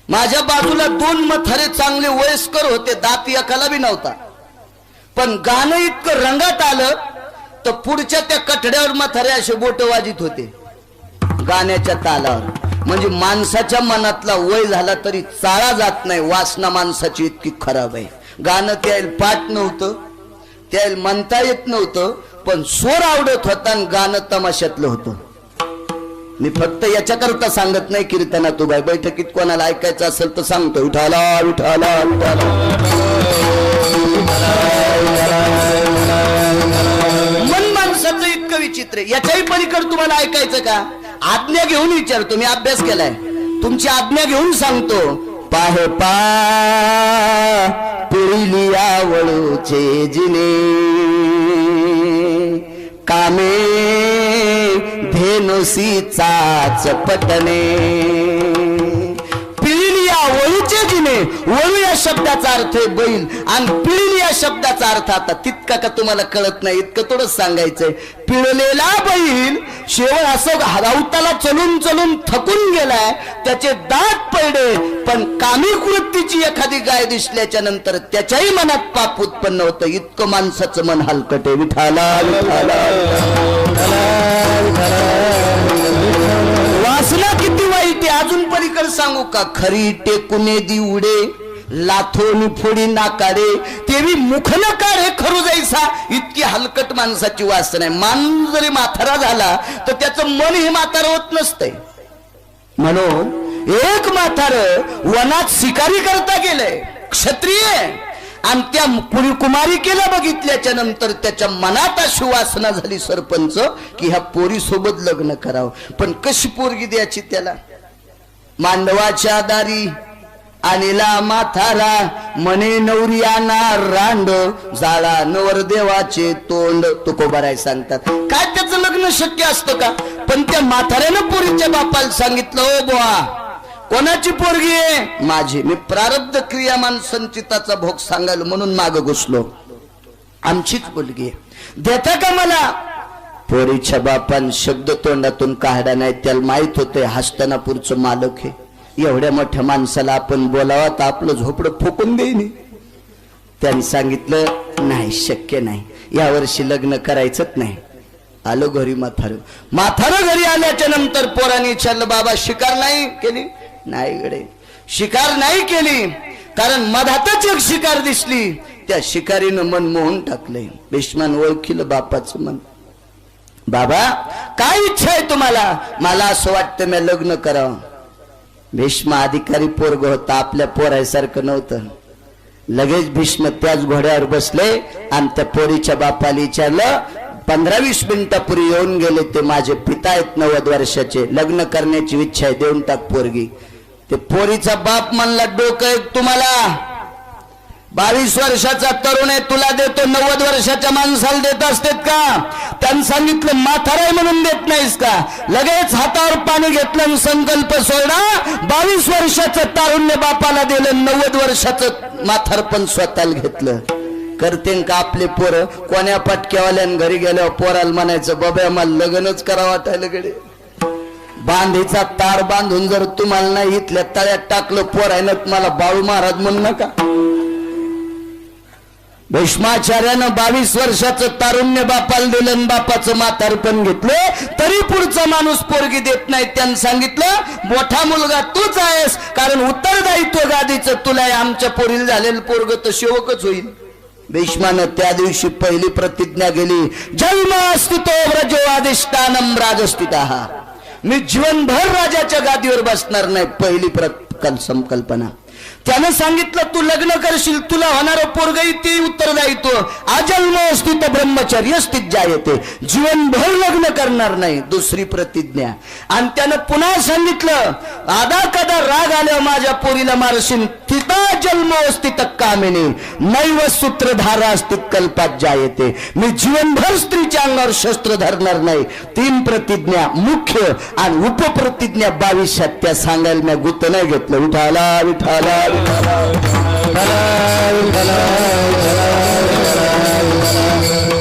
माझ्या बाजूला 2 म्हातारे चांगले वयस्कर होते, दात एकाला बी नव्हता. पण गाणं इतकं रंगात आलं तर पुढच्या त्या कठड्यावर म्हातारे असे बोट वाजित होते गाण्याच्या तालावर. म्हणजे माणसाच्या मनातला वय झाला तरी चाळा जात नाही. वासना माणसाची इतकी खराब आहे. गाणं त्याला पाठ नव्हतं, त्याला म्हणता येत नव्हतं, पण स्वर आवडत होता आणि गाणं तमाशातलं होतं. मी फक्त याच्याकरता सांगत नाही कीर्तनात उभा, बैठकीत कोणाला ऐकायचं असेल तर सांगतो. विठाला विठाला विठाला. मन माणसाचं इतकं विचित्र. याच्याही पलीकडे तुम्हाला ऐकायचं का? आज्ञा घेऊन विचारतो, मी अभ्यास केलाय, तुमची आज्ञा घेऊन सांगतो. पाहे पा पिळिलिया वळूचे जिने कामे धेनुसी चाच पटणे. पिळिलिया वळूचे जिने, वळू या शब्दाचा अर्थ आहे बैल, आणि पिळिली या शब्दाचा अर्थ आता तितका का तुम्हाला कळत नाही, इतकं थोडं सांगायचंय. पिळलेला बैल शेवळ असं राऊताला चलून चलून थकून गेलाय, त्याचे दात पडले, पण कामिक वृत्तीची एखादी गाय दिसल्याच्या नंतर त्याच्याही मनात पाप उत्पन्न होतं. इतकं माणसाचं मन हलकट आहे. विठाला विठाला. वासना किती वाईट आहे अजून पलीकडे सांगू का? खरी टेकुने दी उडे, लाथोनी फोडी नाकाडे, तेवी मुख न काढे खरू जायचा. इतकी हलकट माणसाची वासना आहे. माणूस जरी म्हातारा झाला तर त्याचं मन हे म्हातारं होत नसतंय. म्हणून एक म्हातार वनात शिकारी करता गेलंय, क्षत्रिय, आणि त्या पुरी कुमारिकेला बघितल्याच्या नंतर त्याच्या मनात अशी वासना झाली सरपंच की ह्या पोरी सोबत लग्न करावं. पण कशी पोरगी द्यायची त्याला? मांडवाच्या दारी आणला माथारा, म्हणे नवरियाना रांड, जाळा नवरदेवाचे तोंड. तुकोबाराय सांगतात. काय त्याचं लग्न शक्य असतं का? पण त्या म्हाताऱ्यानं पोरीच्या बापाला सांगितलं, ओ बुवा कोणाची पोरगी आहे? माझी. मी प्रारब्ध क्रियामान संचिताचा भोग सांगायला म्हणून माग घुसलो. आमचीच मुलगी आहे, देता का मला? पोरीच्या बापान शब्द तोंडातून काढला नाही. त्याला माहित होते हस्तिनापूरचं मालक हे. एवढ्या मोठ्या माणसाला आपण बोलावा तर आपलं झोपडं फुकून देईन. त्यांनी सांगितलं नाही, शक्य नाही, यावर्षी लग्न करायचंच नाही. आलो घरी म्हातारं घरी आल्याच्या नंतर पोरांनी विचारलं, बाबा शिकार नाही केली? नाही गडे, शिकार नाही केली, कारण मधातच एक शिकार दिसली, त्या शिकारीनं मन मोहून टाकलंय. भीष्मान ओळखीलं बापाचं मन. बाबा काय इच्छा आहे तुम्हाला? मला असं वाटतं मी लग्न करावं. भीष्म अधिकारी पोरग होता, आपल्या पोरासारखं नव्हतं. लगेच भीष्म त्याच घोड्यावर बसले आणि त्या पोरीच्या बापाला विचारलं. 15-20 मिनिटापूर्वी येऊन गेले ते, माझे पिता आहेत 90 वर्षाचे, लग्न करण्याची इच्छा आहे, देऊन टाक पोरगी. ते पोरीचा बाप म्हणला, डोकं आहे तुम्हाला? 22 वर्षाचा तरुण आहे, तुला देतो, 90 वर्षाच्या माणसाला देत असतेत का? त्यांनी सांगितलं, म्हातारा म्हणून देत नाहीस का? लगेच हातावर पाणी घेतलं आणि संकल्प सोडला. 22 वर्षाचं तारुण्य बापाला दिलं, 90 वर्षाचं म्हातारपण स्वतःला घेतलं. करते का आपले पोरं? कोण्या पटक्यावाल्यान घरी गेल्यावर पोराला म्हणायचं, बाबा मला लग्नच करावं वाटायला कडे. बांधीचा तार बांधून जर तुम्हाला नाही इथल्या तळ्यात टाकलं पोरायनं, मला बाळू महाराज म्हणू नका. भीष्माचार्यानं 22 वर्षाचं तारुण्य बापाला दिलं, बापाचं म्हातारपण घेतलं, तरी पुढचा माणूस पोरगी देत नाही. त्यांनी सांगितलं, मोठा मुलगा तूच आहेस, कारण उत्तरदायित्व गादीचं तुला आहे, आमच्या पोरीला झालेलं पोरग तर सेवकच होईल. भीष्मानं त्या दिवशी पहिली प्रतिज्ञा केली, जन्मास्तितो व्रजोआदिष्टानम राजस्थितः, मी जीवनभर राजाच्या गादीवर बसणार नाही. पहिली संकल्पना. त्यानं सांगितलं, तू लग्न करशील, तुला होणारं पोरगही ती उत्तरदायित्व. अजन्मस्थित ब्रह्मचर्य स्थित जायते, जीवनभर लग्न करणार नाही. दुसरी प्रतिज्ञा. आणि त्यानं पुन्हा सांगितलं, आदा कदा राग आल्यावर माझ्या पोरीला मारशील, तिता जन्मस्थित कामिनी नैव सूत्रधारा स्थित कल्पात जायते, मी जीवनभर स्त्रीच्या अंगावर शस्त्र धरणार नाही. 3 प्रतिज्ञा मुख्य आणि उपप्रतिज्ञा 22 त्या सांगायला मी गुत नाही घेतलं. विठाला विठाला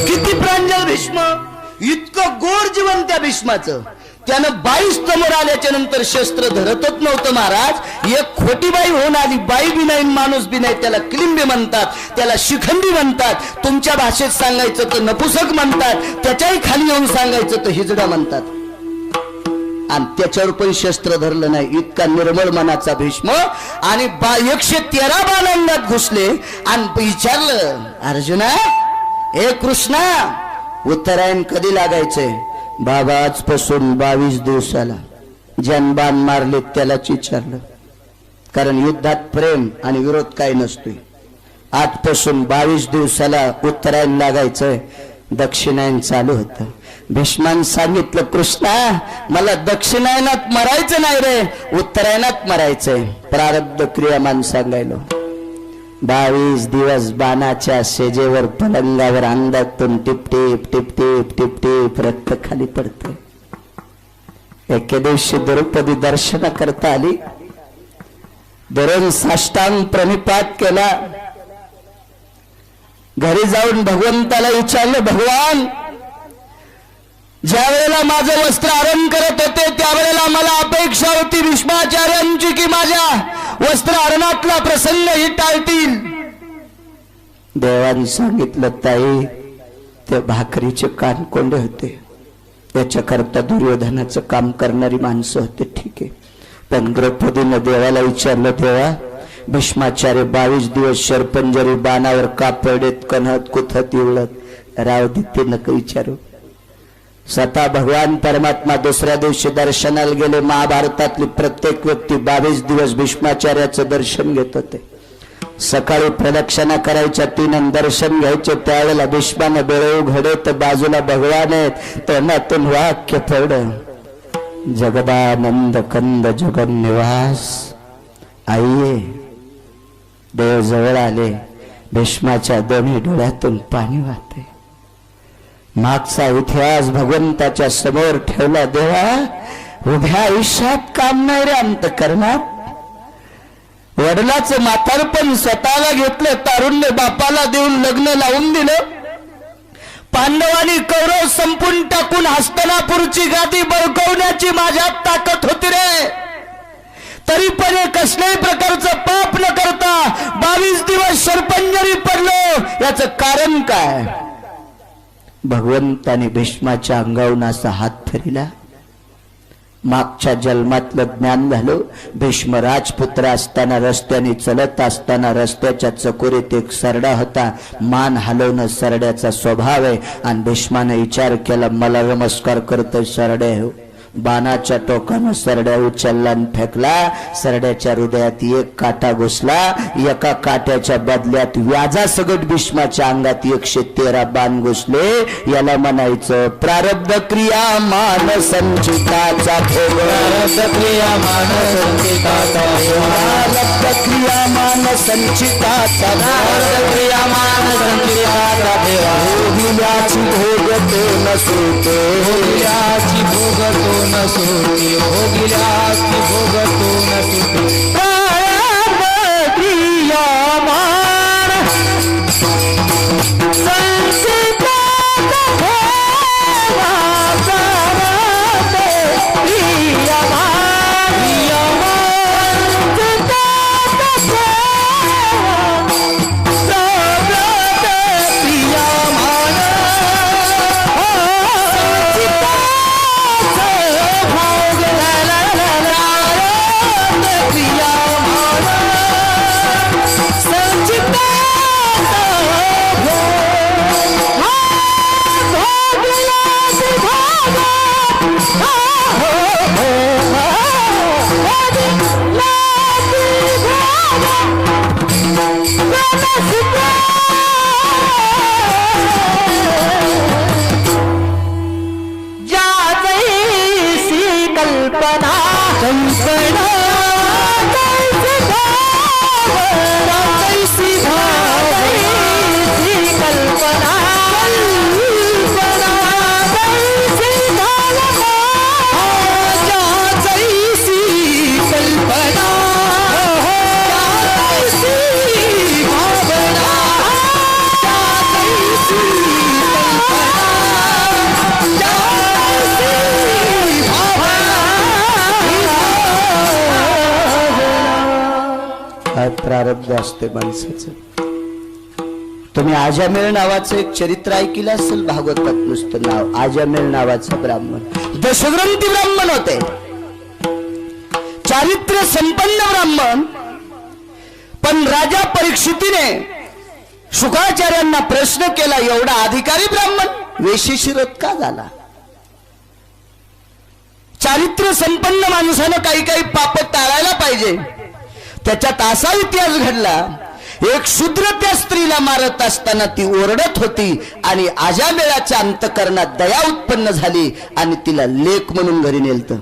किती प्रांजल भीष्म, इतकं गोड जीवन त्या भीष्माचं. त्यानं 22 समोर आल्याच्या नंतर शस्त्र धरतच नव्हतं महाराज. एक खोटी बाई होऊन आली, बाई बी नाही माणूस बी नाही, त्याला किलिंबी म्हणतात, त्याला शिखंडी म्हणतात, तुमच्या भाषेत सांगायचं तर नपुसक म्हणतात, त्याच्याही खाली येऊन सांगायचं तर हिजडा म्हणतात. आणि त्याच्यावर पण शस्त्र धरलं नाही, इतका निर्मळ मनाचा भीष्म. आणि 113 बालांगात घुसले आणि विचारलं, अर्जुना हे कृष्णा, उत्तरायण कधी लागायचंय? बाबा आजपासून 22 दिवसाला. ज्यान बाण मारले त्यालाच विचारलं, कारण युद्धात प्रेम आणि विरोध काही नसतोय. आजपासून 22 दिवसाला उत्तरायण लागायचंय. दक्षिणायन चालू होतं. भीष्मान सांगितलं, कृष्णा मला दक्षिणायनात मरायचं नाही रे, उत्तरायणात मरायचंय. प्रारब्ध क्रियामान सांगायलो. 22 दिवस बाणाच्या शेजेवर पलंगावर अंगातून टिपटिप टिपटिप टिपटिप रक्त खाली पडतं. एके दिवशी द्रौपदी दर्शन करता आली, धरून साष्टांग प्रणिपात केला. घरी जाऊन भगवंताला विचारलं, भगवान ज्या वेळेला माझं वस्त्र हरण करत होते त्यावेळेला मला अपेक्षा होती भीष्माचार्यांची की माझ्या वस्त्र हरणातला प्रसंग ही टाळतील. देवाने सांगितलं, ताई ते भाकरीचे कानकोंडे होते, त्याच्याकरता दुर्योधनाचं काम करणारी माणसं होते, ठीक आहे. पण द्रौपदीनं देवाला विचारलं, देवा भीष्माचार्य 22 दिवस शरपंजरी बाणावर का पडेत, कन्हत कुथत इवळत, राव दिते नका विचारू. स्वतः भगवान परमात्मा दुसऱ्या दिवशी दर्शनाला गेले. महाभारतातली प्रत्येक व्यक्ती 22 दिवस भीष्माचार्याचं दर्शन घेत होते. सकाळी प्रदक्षिणा करायच्या 3 दर्शन घ्यायचे. त्यावेळेला भीष्मानं डोळे उघडे तर बाजूला भगवान आहेत. तोंडातून वाक्य पड, जगदानंद कंद जगन निवास. आई देव जवळ आले. भीष्माच्या दोन्ही डोळ्यातून पाणी वाहते. मागचा इतिहास भगवंताच्या समोर ठेवला. देवा उभ्या आयुष्यात काम नाही रे अंतकरणात. वडिलाचं म्हातारपण स्वतःला घेतलं, तारुण्य बापाला देऊन लग्न लावून दिलं. पांडवांनी कौरव संपून टाकून हस्तिनापूरची गादी बळकवण्याची माझ्यात ताकद होती रे. तरी पण कसल्याही प्रकारचं पाप न करता 22 दिवस शरपंजरी पडलो. त्याचं कारण काय? भगवंताने भीष्माच्या अंगावरून असा हात फिरला. मागच्या जन्मातलं ज्ञान झालं. भीष्म राजपुत्र असताना रस्त्याने चलत असताना रस्त्याच्या चकोरीत एक सरडा होता. मान हलवणं सरड्याचा स्वभाव आहे. आणि भीष्माने विचार केला, मला नमस्कार करतोय सरडे हो. बाणाच्या टोकानं सरड्या उचलला आणि फेकला. सरड्याच्या हृदयात एक काटा घुसला. एका काट्याच्या बदल्यात व्याजासकट भीष्माच्या अंगात 113 बाण घुसले. याला म्हणायचं प्रारब्ध क्रिया मान संचिताचा भोग. प्रारब्ध क्रिया मान संचिताचा भोग. प्रारब्ध क्रिया मान संचिताचा प्रारब्ध क्रिया मान संचिताचा भोग. भोगिल्याची भोगतो न सुटे. भोगिल्याची भोगतो न सुटे. भोगिल्याची भोगतो न सुटे. प्रारब्ध क्रिया मान संचिताचा भोग. प्रारब्ध क्रिया मान संचिताचा भोग. प्रारब्ध क्रिया मान कल्पना कल्पना कैसी कल्पना प्रारब्ध असते माणसाचं. तुम्ही आजामेळ नावाचं एक चरित्र ऐकलं असेल भागवतात. नुसतं नाव आजामेळ नावाचा ब्राह्मण दशग्रंथी ब्राह्मण होते. चारित्र्य संपन्न ब्राह्मण. पण राजा परीक्षितीने शुकाचार्यांना प्रश्न केला, एवढा अधिकारी ब्राह्मण वेशीशिरत का झाला? चारित्र्य संपन्न माणसानं काही काही पाप टाळायला पाहिजे. त्याच्यात असा इतिहास घडला, एक शूद्र त्या स्त्रीला मारत असताना ती ओरडत होती आणि आजामेळाच्या अंतकरणात दया उत्पन्न झाली आणि तिला लेक म्हणून घरी नेलतं.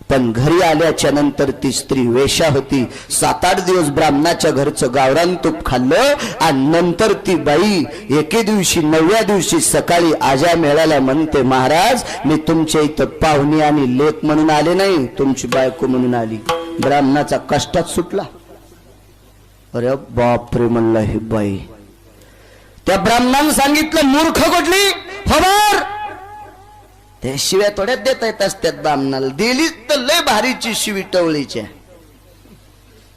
पण घरी आल्याच्या नंतर ती स्त्री वेश्या होती. 7-8 दिवस ब्राह्मणाच्या घरचं गावरान तूप खाल्लं आणि नंतर ती बाई एके दिवशी 9व्या दिवशी सकाळी आजामेळाला म्हणते, महाराज मी तुमच्या इथं पाहुणी आणि लेक म्हणून आले नाही, तुमची बायको म्हणून आली. ब्राह्मणाचा कष्टात सुटला. अरे बापरे म्हणला ही बाई. त्या ब्राह्मणानं सांगितलं, मूर्ख कुठली खबर. ते शिव्या थोड्यात देता येत असतात ब्राह्मणाला. दिलीच तर लय भारीची शिवी टवळीच्या.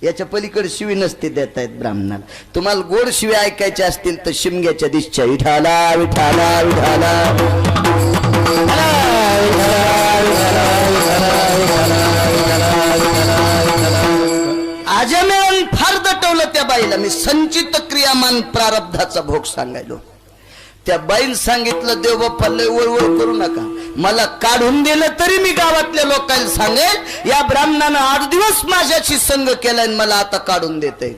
याच्या पलीकडे शिवी नसते देता येत ब्राह्मणाला. तुम्हाला गोड शिव्या ऐकायच्या असतील तर शिमग्याच्या दिशच्या विठाला विठाला विठाला. आजमेन फार दटवलं त्या बाईला. मी संचित क्रियामान प्रारब्धाचा भोग सांगायलो. त्या बाईन सांगितलं, देव बाप्पा लय वळवळ करू नका, मला काढून दिलं तरी मी गावातल्या लोकांना सांगेल, या ब्राह्मणानं 8 दिवस माझ्याशी संग केलाय मला आता काढून देते.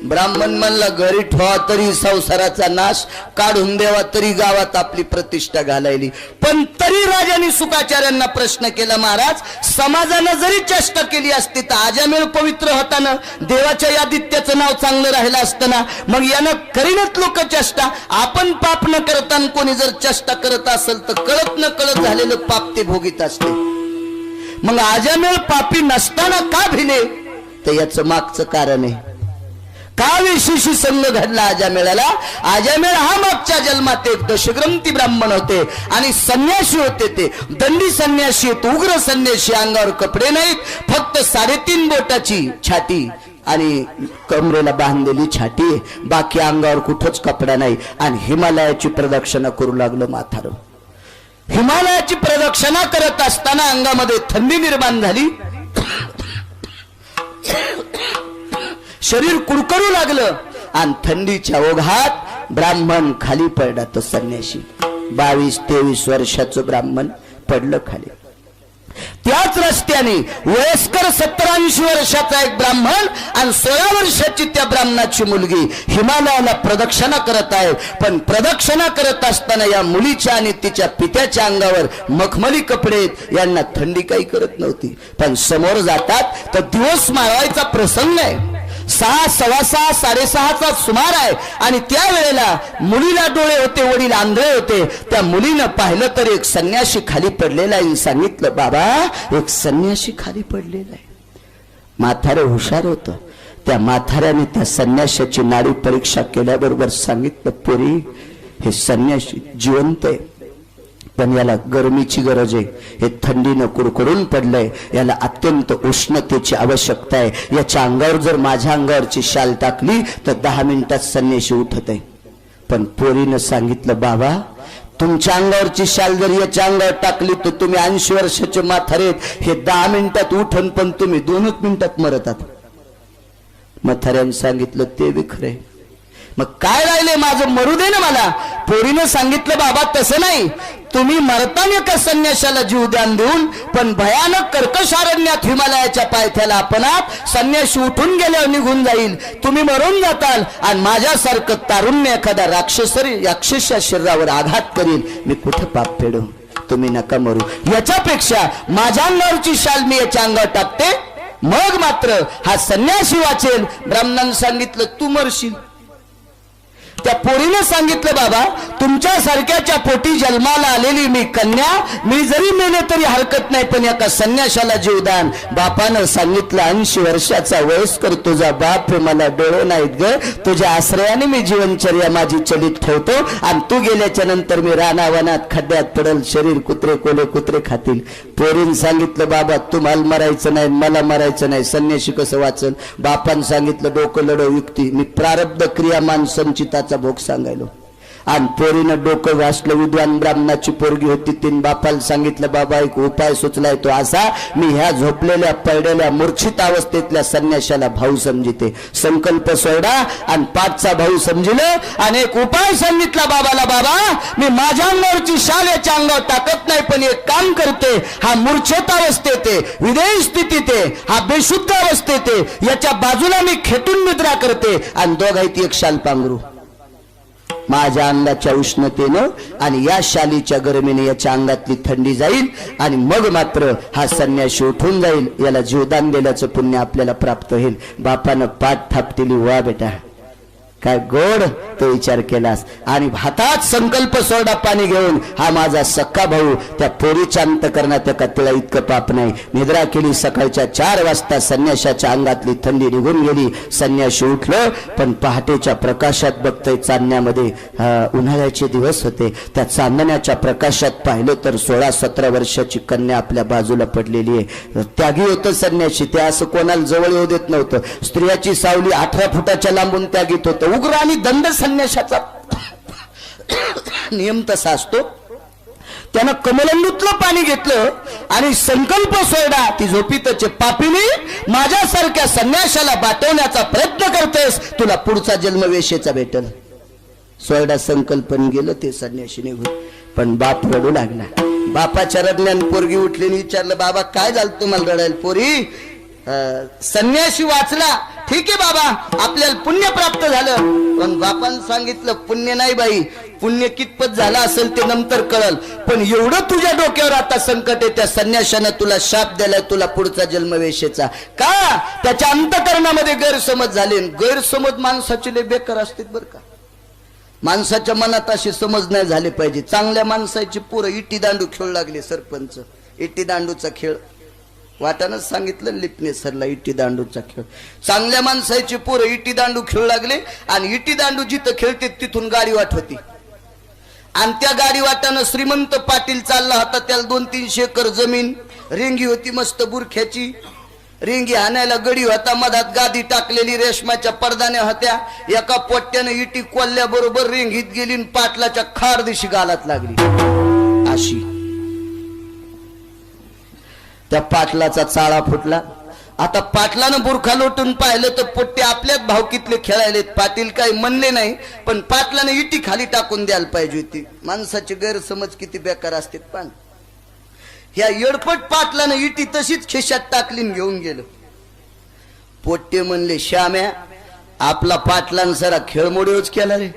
ब्राह्मण म्हणला, घरी ठेवा तरी संसाराचा नाश, काढून देवा तरी गावात आपली प्रतिष्ठा घालायली. पण तरी राजाने शुकाचार्यांना प्रश्न केला, महाराज समाजानं जरी चेष्टा केली असती तर आजामेळ पवित्र होताना, देवाच्या यादीत त्याचं नाव चांगलं राहिलं असतं ना. मग यानं करीनच लोक चेष्टा. आपण पाप न करताना कोणी जर चेष्टा करत असेल तर कळत न कळत झालेलं पाप ते भोगीत असते. मग आजामेळ पापी नसताना का भिले? तर याचं मागचं कारण आहे. का वेशीशी संघ घडला आजामेळाला? आजामेळ हा मागच्या जन्मात एक दशग्रंथी ब्राह्मण होते आणि संन्यासी होते. ते दंडी संन्यासी, उग्र संन्यासी. अंगावर कपडे नाहीत, फक्त 3.5 बोटाची छाती आणि कमरेला बांधलेली छाती, बाकी अंगावर कुठंच कपडा नाही, आणि हिमालयाची प्रदक्षिणा करू लागलं म्हातारं. हिमालयाची प्रदक्षिणा करत असताना अंगामध्ये थंडी निर्माण झाली, शरीर कुडकुडू लागलं, आणि थंडीच्या ओघात ब्राह्मण खाली पडला. तो संन्याशी 22-23 वर्षाचं ब्राह्मण पडलं खाली. त्याच रस्त्याने वयस्कर 70-80 वर्षाचा एक ब्राह्मण आणि 16 वर्षाची त्या ब्राह्मणाची मुलगी हिमालयाला प्रदक्षिणा करत आहे. पण प्रदक्षिणा करत असताना या मुलीच्या आणि तिच्या पित्याच्या अंगावर मखमली कपडे आहेत, यांना थंडी काही करत नव्हती. पण समोर जातात तर दिवस माळवायचा प्रसंग आहे. 6, 6:15, 6:30चा सुमार आहे, आणि त्यावेळेला मुलीला डोळे होते, वडील आंधळे होते. त्या मुलीनं पाहिलं तर एक संन्याशी खाली पडलेला आहे. सांगितलं, बाबा एक संन्याशी खाली पडलेला आहे. म्हातारे हुशार होतं. त्या म्हाताऱ्याने त्या संन्याशाची नाडी परीक्षा केल्याबरोबर सांगितलं, पोरी हे संन्याशी जिवंत आहे, पण याला गरमीची गरज आहे, हे थंडीनं कुडकुडून पडलंय, याला अत्यंत उष्णतेची आवश्यकता आहे. याच्या अंगावर जर माझ्या अंगावरची शाल टाकली तर 10 मिनिटात संन्याशी उठत आहे. पण पोरीनं सांगितलं, बाबा तुमच्या अंगावरची शाल जर याच्या अंगावर टाकली तर तुम्ही 80 वर्षाचे म्हातारे, हे 10 मिनिटात उठन, पण तुम्ही 2 मिनिटात मरतात. म्हाताऱ्याने सांगितलं, ते बी खरंय, मग काय राहिले माझं, मरू दे ना मला. पोरीनं सांगितलं, बाबा तसं नाही, तुम्ही मरताना का संन्याशाला जीवदान देऊन, पण भयानक कर्कशारण्यात हिमालयाच्या पायथ्याला आपणात संन्याशी उठून गेल्यावर निघून जाईल, तुम्ही मरून जाताल, आणि माझ्यासारखं तारुण्य एखादा राक्षसा शरीरावर आघात करील, मी कुठं पाप फेडू, तुम्ही नका मरू. याच्यापेक्षा माझ्या अंगावरची शाल मी याच्या अंगावर टाकते, मग मात्र हा संन्यासी वाचेल. ब्राह्मणानं सांगितलं, तू मरशील. त्या पोरीने सांगितलं, बाबा तुमच्या सारख्याच्या पोटी जन्माला आलेली मी कन्या, मी जरी मेले तरी हरकत नाही, पण एका संन्याशाला जीवदान. बापानं सांगितलं, 80 वर्षाचा वयस्कर तुझा बाप, मला डोळे नाहीत ग, तुझ्या आश्रयाने मी जीवनचर्या माझी चलित ठेवतो, आणि तू गेल्याच्या नंतर मी रानावनात खड्ड्यात पडल, शरीर कुत्रे कोले कुत्रे खातील. पोरीनं सांगितलं, बाबा तुम्हाला मरायचं नाही, मला मरायचं नाही, संन्याशी कसं वाचन. बापानं सांगितलं, डोकं लढव युक्ती, मी प्रारब्ध क्रियामान संचिताचा भोग सांगायलो. आणि पोरीनं डोकं घासलं. विद्वान ब्राह्मणाची पोरगी होती, तीन बापाला सांगितलं, बाबा एक उपाय सुचलाय, तो असा, मी ह्या झोपलेल्या पडलेल्या मूर्छित अवस्थेतल्या संन्याशाला भाऊ समजिते, संकल्प सोडा आणि पाठचा भाऊ समजिलं, आणि एक उपाय सांगितला बाबाला, बाबा मी माझ्या अंगावरची शाल याच्या अंगावर टाकत नाही, पण एक काम करते, हा मूर्छित अवस्थेत आहे, विदेह स्थितीत आहे, हा बेशुद्ध अवस्थेत आहे, याच्या बाजूला मी खेटून निद्रा करते, आणि दोघांची एक शाल पांघरू. माझ्या अंगाच्या उष्णतेनं आणि या शालीच्या गरमीने याच्या अंगातली थंडी जाईल, आणि मग मात्र हा संन्याशी उठून जाईल, याला जीवदान दिल्याचं पुण्य आपल्याला प्राप्त होईल. बापानं पाठ थापटिली, वा बेटा काय गोड तो विचार केलास. आणि हातात संकल्प सोडा पाणी घेऊन, हा माझा सख्खा भाऊ, त्या पोरीच्या अंतकरणात का तिला इतकं पाप नाही. निद्रा केली. सकाळच्या 4 वाजता संन्याशाच्या अंगातली थंडी निघून गेली. संन्याशी उठलं, पण पहाटेच्या प्रकाशात बघतोय, चांदण्यामध्ये उन्हाळ्याचे दिवस होते, त्या चांदण्याच्या प्रकाशात पाहिलं तर 16-17 वर्षाची कन्या आपल्या बाजूला पडलेली आहे. त्यागी होतं संन्याशी, ते असं कोणाला जवळ येऊ देत नव्हतं. स्त्रियाची सावली 18 फुटाच्या लांबून त्यागीत होतं. उग्र आणि दंड संन्याशाचा नियम तसा असतो. त्यानं कमलंदूतलं पाणी घेतलं आणि संकल्प सोडा, ती झोपीतचे पापिनी, माझ्यासारख्या संन्याशाला बाटवण्याचा प्रयत्न करतेस, तुला पुढचा जन्म वेशेचा भेटल. सोडा संकल्पन गेलं ते संन्याशी निघून. पण बाप रडू लागला. बापाच्या रडण्याने पोरगी उठली आणि विचारलं, बाबा काय झालं तुम्हाला रडायला? पोरी संन्याशी वाचला, ठीक आहे बाबा, आपल्याला पुण्य प्राप्त झालं. पण बापानं सांगितलं, पुण्य नाही बाई, पुण्य कितपत झाला असेल ते नंतर कळल, पण एवढं तुझ्या डोक्यावर आता संकट आहे, त्या संन्याशानं तुला शाप दिलाय, तुला पुढचा जन्म वेशेचा. का? त्याच्या अंतकरणामध्ये गैरसमज झाले. गैरसमज माणसाचे लय बेकार असतात बरं का. माणसाच्या मनात असे समज नाही झाले पाहिजे. चांगल्या माणसाची पोरं इटी दांडू खेळू लागले. सरपंच इटी दांडूचा खेळ वाटानच सांगितलं लिपणे सरला, इटी दांडूचा खेळ. चांगल्या माणसाची पोरं इटी दांडू खेळू लागले, आणि इटी दांडू जिथं खेळते तिथून गाडी वाट होती, आणि त्या गाडी वाटानं श्रीमंत पाटील चालला होता. त्याला 200-300 एकर जमीन, रेंगी होती मस्त बुरख्याची, रिंगी आणायला गडी होता, मधात गादी टाकलेली रेशमाच्या पडदाने होत्या. एका पोट्याने इटी कोल्ल्या बरोबर रिंगीत गेली आणि पाटलाच्या खार दिशी गालात लागली. अशी त्या पाटलाचा चाळा फुटला. आता पाटलानं बुरखा लोटून पाहिलं तर पोट्टे आपल्याच भावकीतले खेळायलेत. पाटील काही म्हणले नाही, पण पाटलानं इटी खाली टाकून द्यायला पाहिजे होती. माणसाचे गैरसमज किती बेकार असते. पण ह्या येडपट पाटलानं इटी तशीच खिशात टाकली घेऊन गेलं. पोट्टे म्हणले, श्याम्या आपला पाटलानं सरा खेळमोडीच केला रे.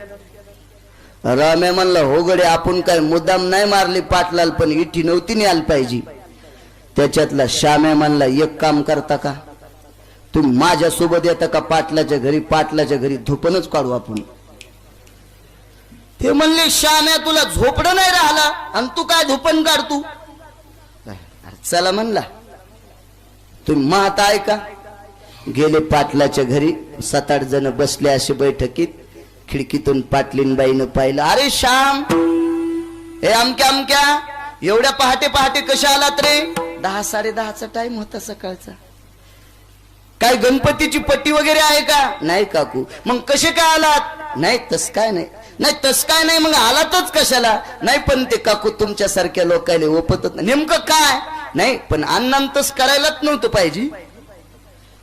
राम्या म्हणला, हो गडे आपण काय मुद्दाम नाही मारली पाटलाल, पण इटी नव्हती न्यायला पाहिजे. त्याच्यातला श्याम्या म्हणला, एक काम करता का, तुम्ही माझ्या सोबत येता का पाटलाच्या घरी, पाटलाच्या घरी धुपणच काढू आपण. ते म्हणले, श्याम्या तुला झोपडं नाही राहिला आणि तू काय धुपण काढतू. चला म्हणला, तुम्ही माता ऐका. गेले पाटलाच्या घरी. 7-8 जण बसले असे बैठकीत. खिडकीतून पाटलीनबाईनं पाहिलं, अरे श्याम, हे अमक्या अमक्या एवढ्या पहाटे पहाटे कशा आलात रे. 10-10:30चा टाइम होता सकाळचा. काय गणपतीची पट्टी वगैरे आहे का. नाही काकू. मग कसे काय आलात. नाही तस काय नाही. नाही तस काय नाही, मग आलातच कशाला. नाही पण ते काकू तुमच्यासारख्या लोकांना ओपतच नाही. नेमकं काय. नाही पण अण्णांतच करायलाच नव्हतं पाहिजे.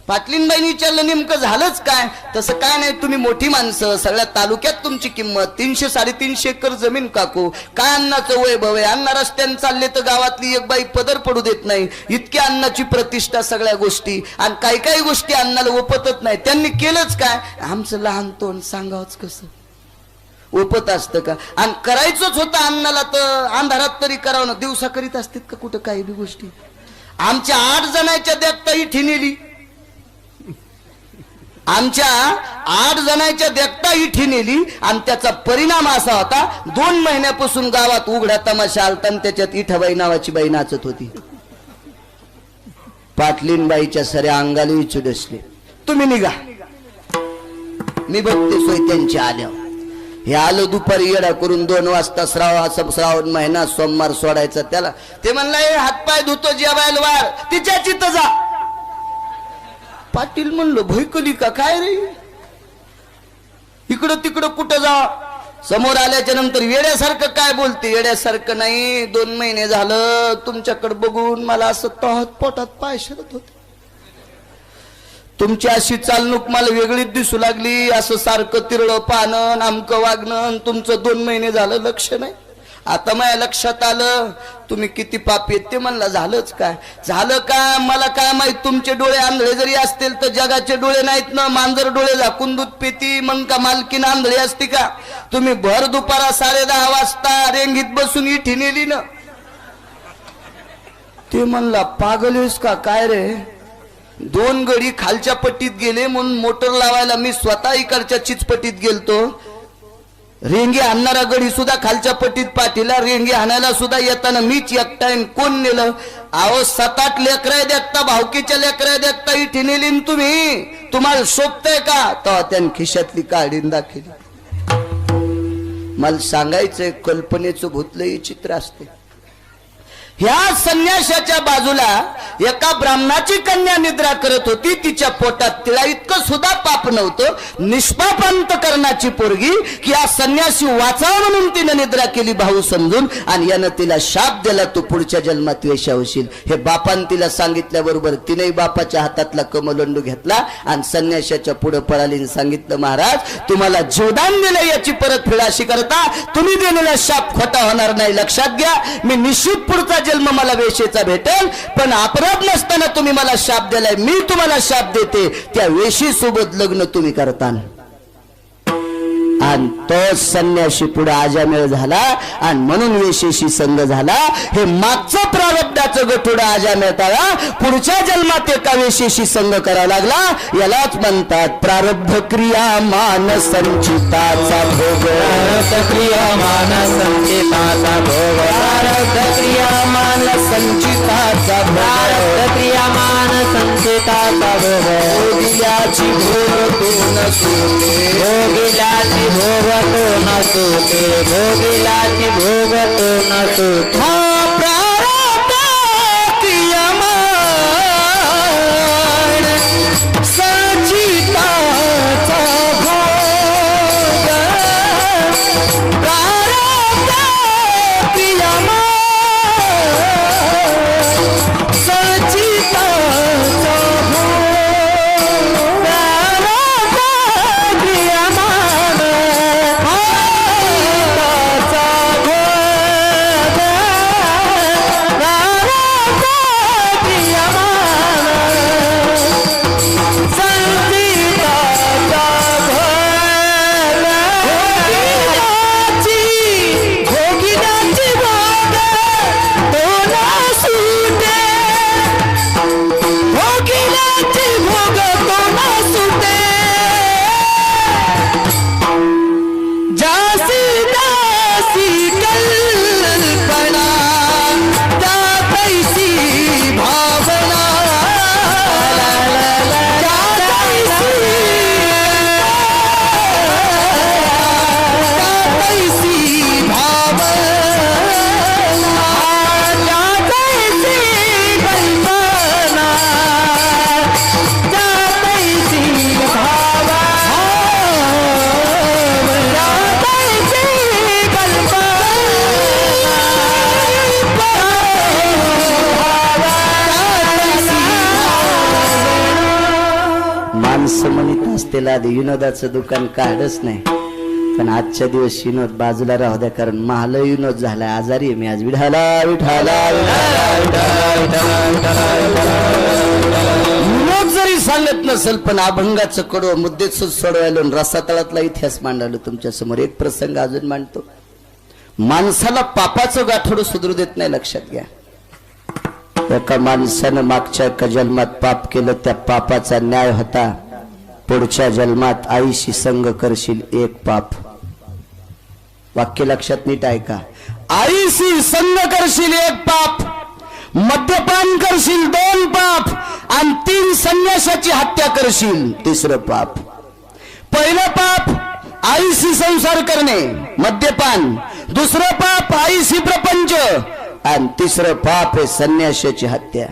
पाटलीनबाईंनी विचारलं, नेमकं झालंच काय. तसं काय नाही, तुम्ही मोठी माणसं, सगळ्या तालुक्यात तुमची किंमत. 300-350 एकर जमीन काकू. काय अन्नाचं वैभव आहे. अण्णा रस्त्याने चालले तर गावातली एक बाई पदर पडू देत नाही. इतक्या अन्नाची प्रतिष्ठा सगळ्या गोष्टी, आणि काही काही गोष्टी अण्णाला ओपतच नाही. त्यांनी केलंच काय. आमचं लहान तोंड सांगावंच कसं. ओपत असतं का. आणि करायचंच होतं अण्णाला तर अंधारात तरी करावं ना. दिवसा करीत असतात का कुठं काही बी गोष्टी. आमच्या 8 जणांच्या देखता इठी नेली. आमच्या 8 जणांच्या देखता इठी नेली. आणि त्याचा परिणाम असा होता, 2 महिन्यापासून गावात उघडा तमाशा आलता आणि त्याच्यात इठाबाई नावाची बाई नाचत होती. पाटलीनबाईच्या सऱ्या अंगाला चुडसले. तुम्ही निघा, मी बघते सोय त्यांची आल्यावर. हे आलं दुपारी येडा करून 2 वाजता. श्रावण महिना सोमवार सोडायचा त्याला. ते म्हणलं, हे हातपाय धुतो जेवायला वार, तिच्या चित्त जा. पाटील म्हणलो, भैकली का काय रे. इकडं तिकडं कुठं जा. समोर आल्याच्या नंतर येड्यासारखं काय बोलते. येड्यासारखं नाही, 2 महिने झालं तुमच्याकडे बघून मला असं तहत पोटात पाय शिरत होते. तुमची अशी चालणूक मला वेगळीच दिसू लागली. असं सारखं तिरळं पाहणं, आमकं वागणं. तुमचं 2 महिने झालं लक्ष नाही. आता माझ्या लक्षात आलं तुम्ही किती पापी आहेत. ते म्हणला, झालंच काय. झालं काय मला काय माहित. तुमचे डोळे आंधळे जरी असतील तर जगाचे डोळे नाहीत ना. मांजर डोळे झाकून दूध पिती, मग का मालकीन आंधळी असती का. तुम्ही भर दुपारा 10:30 वाजता रेंगीत बसून इठी नेली ना. ते म्हणला, पागलेस का काय रे. 2 गडी खालच्या पट्टीत गेले म्हणून मोटर लावायला मी स्वतः इकडच्या चिचपट्टीत गेलतो. रेंगे आणणारा गडी सुद्धा खालच्या पट्टीत पाठीला. रेंगे आणायला सुद्धा येताना मीच एकटाईन. कोण नेलं. अहो 7-8 लेकरं देखता, भावकीच्या लेकरं देखता इथे नेली तुम्ही. तुम्हाला शोभतंय का. तेव्हा त्याने खिशातली काढीन दाखवली. मला सांगायचंय, कल्पनेचं भूतलंही चित्र असते. ह्या संन्याशाच्या बाजूला एका ब्राह्मणाची कन्या निद्रा करत होती. तिच्या पोटात तिला इतकं सुद्धा पाप नव्हतं. निष्पाप अंतकरणाची पोरगी की या संन्यासी वाचावं म्हणून तिनं निद्रा केली भाऊ समजून. आणि यानं तिला शाप दिला, तू पुढच्या जन्मात वेश्या होशील. हे बापान तिला सांगितल्याबरोबर तिनेही बापाच्या हातातला कमलंडू घेतला आणि संन्याशाच्या पुढे पळाली. सांगितलं, महाराज तुम्हाला जीवदान दिलं, याची परतफेड अशी करता. तुम्ही दिलेला शाप खोटा होणार नाही, लक्षात घ्या. मी निश्चित पुढचा जन्म मला वेशेचा भेटेल, पण अपराध नसताना तुम्ही मला शाप दिलाय. मी तुम्हाला शाप देते, त्या वेशी सोबत लग्न तुम्ही करता. आणि तो संन्याशी पुढे आजामेळ झाला आणि म्हणून वेशेशी संग झाला. हे मागचं प्रारब्धाचं गठुडं आजामेळताला पुढच्या जन्मात एका वेशेशी संग करावा लागला. यालाच म्हणतात प्रारब्ध क्रिया मान संचिताचा भोग. क्रिया मान संचिताचा भोग. क्रिया मान संचिताचा प्रारब्ध क्रिया मान संचिताचा भोग. भोगिल्याची भोग तो नसुते. भोगिल्याची भोग तो नसुते. भोगिल्याची भोग तो नसुते. प्रारब्ध क्रिया मान म्हणत असतेला आधी विनोदाचं दुकान काढच नाही, पण आजच्या दिवस विनोद बाजूला राहू द्या, कारण महाल विनोद झाला. आजारी आहे मी आज. विठाला विठाला विनोद जरी सांगत नसेल, पण अभंगाचं कडवं मुद्देच सोडवायला रसा तळातला इतिहास मांडलो तुमच्या समोर. एक प्रसंग अजून मांडतो. माणसाला पापाचं गाठोडं सुधरू देत नाही, लक्षात घ्या. एका माणसानं मागच्या एका जन्मात पाप केलं, त्या पापाचा न्याय होता पुढच्या जन्मात आईशी संग करशील एक पाप. वाक्य लक्षात नीट ऐका. आईशी संग करशील एक पाप, मद्यपान करशील 2 पाप, आणि 3 संन्यासाची हत्या करशील 3रं पाप. पहिलं पाप आईशी संसार करणे, मद्यपान. 2रं पाप आईशी प्रपंच, आणि 3रं पाप आहे संन्यासाची हत्या.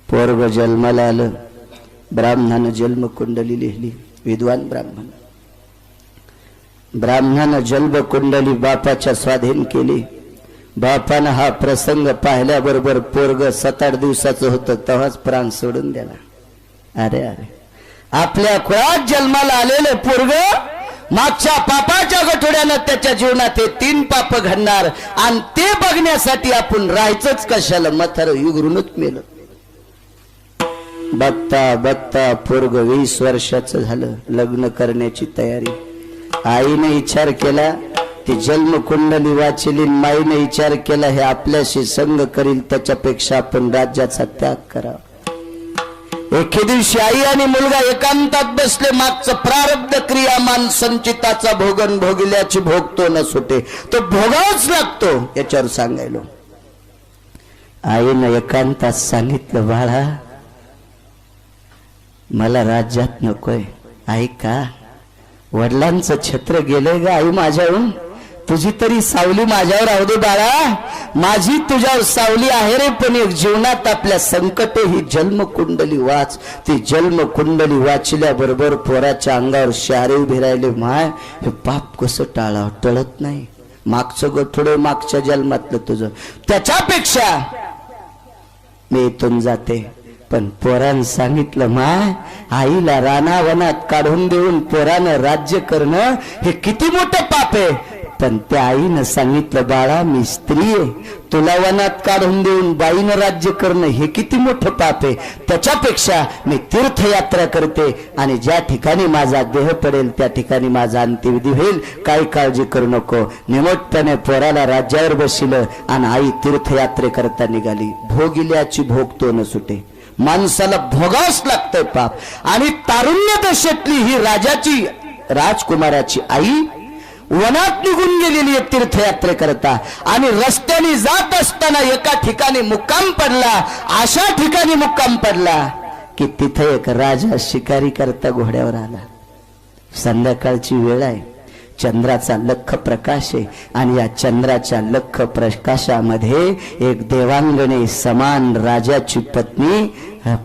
पोरग जन्माला आलं. ब्राह्मणानं जन्म कुंडली लिहिली. विद्वान ब्राह्मणानं जन्म कुंडली बापाच्या स्वाधीन केली. बापानं हा प्रसंग पाहिल्याबरोबर पोरग 7-8 दिवसाचं होतं, तेव्हाच प्राण सोडून दिला. अरे अरे, आपल्या कुळात जन्माला आलेलं पोरग मागच्या पापाच्या गठोड्यानं त्याच्या जीवनात हे 3 पाप घडणार, आणि ते बघण्यासाठी आपण राहायचंच कशाला. म्हातारं युगरूनच मेलं. बघता बघता पोरग 20 वर्षाचं झालं. लग्न करण्याची तयारी. आईने विचार केला, ती जन्म कुंडली वाचली. माईने विचार केला, हे आपल्याशी संग करील, त्याच्यापेक्षा आपण राज्याचा त्याग करावा. एके दिवशी आई आणि मुलगा एकांतात बसले. मागचं प्रारब्ध क्रियामान संचिताचा भोगन भोगिल्याची भोगतो न सुटे, तो भोगावच लागतो. याच्यावर सांगायलो. आईनं एकांतात सांगितलं, बाळा मला राज्यात नकोय. आई का? वडिलांचं छत्र गेलंय ग आई माझ्याहून. तुझी तरी सावली माझ्यावर राहू दे बाळा. माझी तुझ्यावर सावली आहे रे, पण एक जीवनात आपल्या संकट ही जन्म कुंडली वाच. ती जन्म कुंडली वाचल्याबरोबर पोराच्या अंगावर शारे उभे राहिले. माय, हे पाप कसं टाळावं, टळत नाही. मागचं गठोडं मागच्या जन्मातलं तुझं, त्याच्यापेक्षा मी इथून जाते. पण पोरानं सांगितलं, माय आईला रानावनात काढून देऊन पोरानं राज्य करणं हे किती मोठं पाप आहे. पण त्या आईनं सांगितलं, बाळा मी स्त्री आहे, तुला वनात काढून देऊन बाईनं राज्य करणं हे किती मोठं पाप आहे. त्याच्यापेक्षा मी तीर्थयात्रा करते, आणि ज्या ठिकाणी माझा देह पडेल त्या ठिकाणी माझा अंत्यविधी होईल. काही काळजी करू नको. निमोठ्याने पोराला राज्यावर बसलं, आणि आई तीर्थयात्रेकरता निघाली. भोगिल्याची भोगतो न सुटे. माणसाला भोगावच लागतंय पाप. आणि तारुण्य दशेतली ही राजाची राजकुमाराची आई वनात निघून गेलेली आहे तीर्थयात्रेकरता, आणि रस्त्याने जात असताना एका ठिकाणी मुक्काम पडला. अशा ठिकाणी मुक्काम पडला की तिथे एक राजा शिकारी करता घोड्यावर आला. संध्याकाळची वेळ आहे. चंद्राचा लख प्रकाश आहे, आणि या चंद्राच्या लख प्रकाशामध्ये एक देवांगणे समान राजाची पत्नी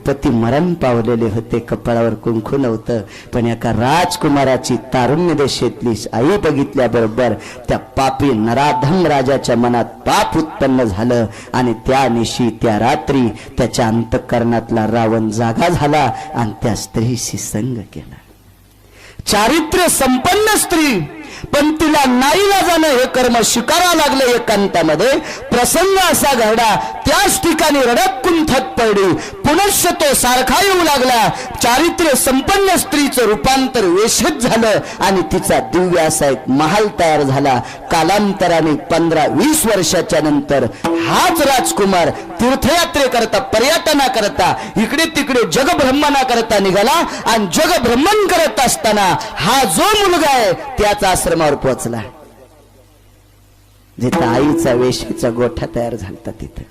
पती मरण पावलेले होते. कपाळावर कुंकू नव्हतं, पण एका राजकुमाराची तारुण्य देशेतली आई बघितल्याबरोबर त्या पापी नराधम राजाच्या मनात पाप उत्पन्न झालं, आणि त्या निशी त्या रात्री त्याच्या अंतःकरणातला रावण जागा झाला, आणि त्या स्त्रीशी संग केला. चारित्र्य संपन्न स्त्री, पण तिला नाईलाजानं हे कर्म स्वीकारावं लागलं. एकांतामध्ये प्रसंग असा घडला, त्याच ठिकाणी रडत कुंठत पडली. पुनश्च तो सारखा येऊ लागला. चारित्र्य संपन्न स्त्रीचं रूपांतर वेशत झालं, आणि तिचा दिव्य असा एक महाल तयार झाला. कालांतराने 15-20 वर्षाच्या नंतर हाच राजकुमार तीर्थयात्रेकरता, पर्यटनाकरता इकडे तिकडे जगभ्रमणा करता निघाला, आणि जगभ्रमण करत असताना हा जो मुलगा आहे त्याचा आश्रमावर पोहोचला. जिथं आईचा वेशीचा गोठा तयार झाला तिथं.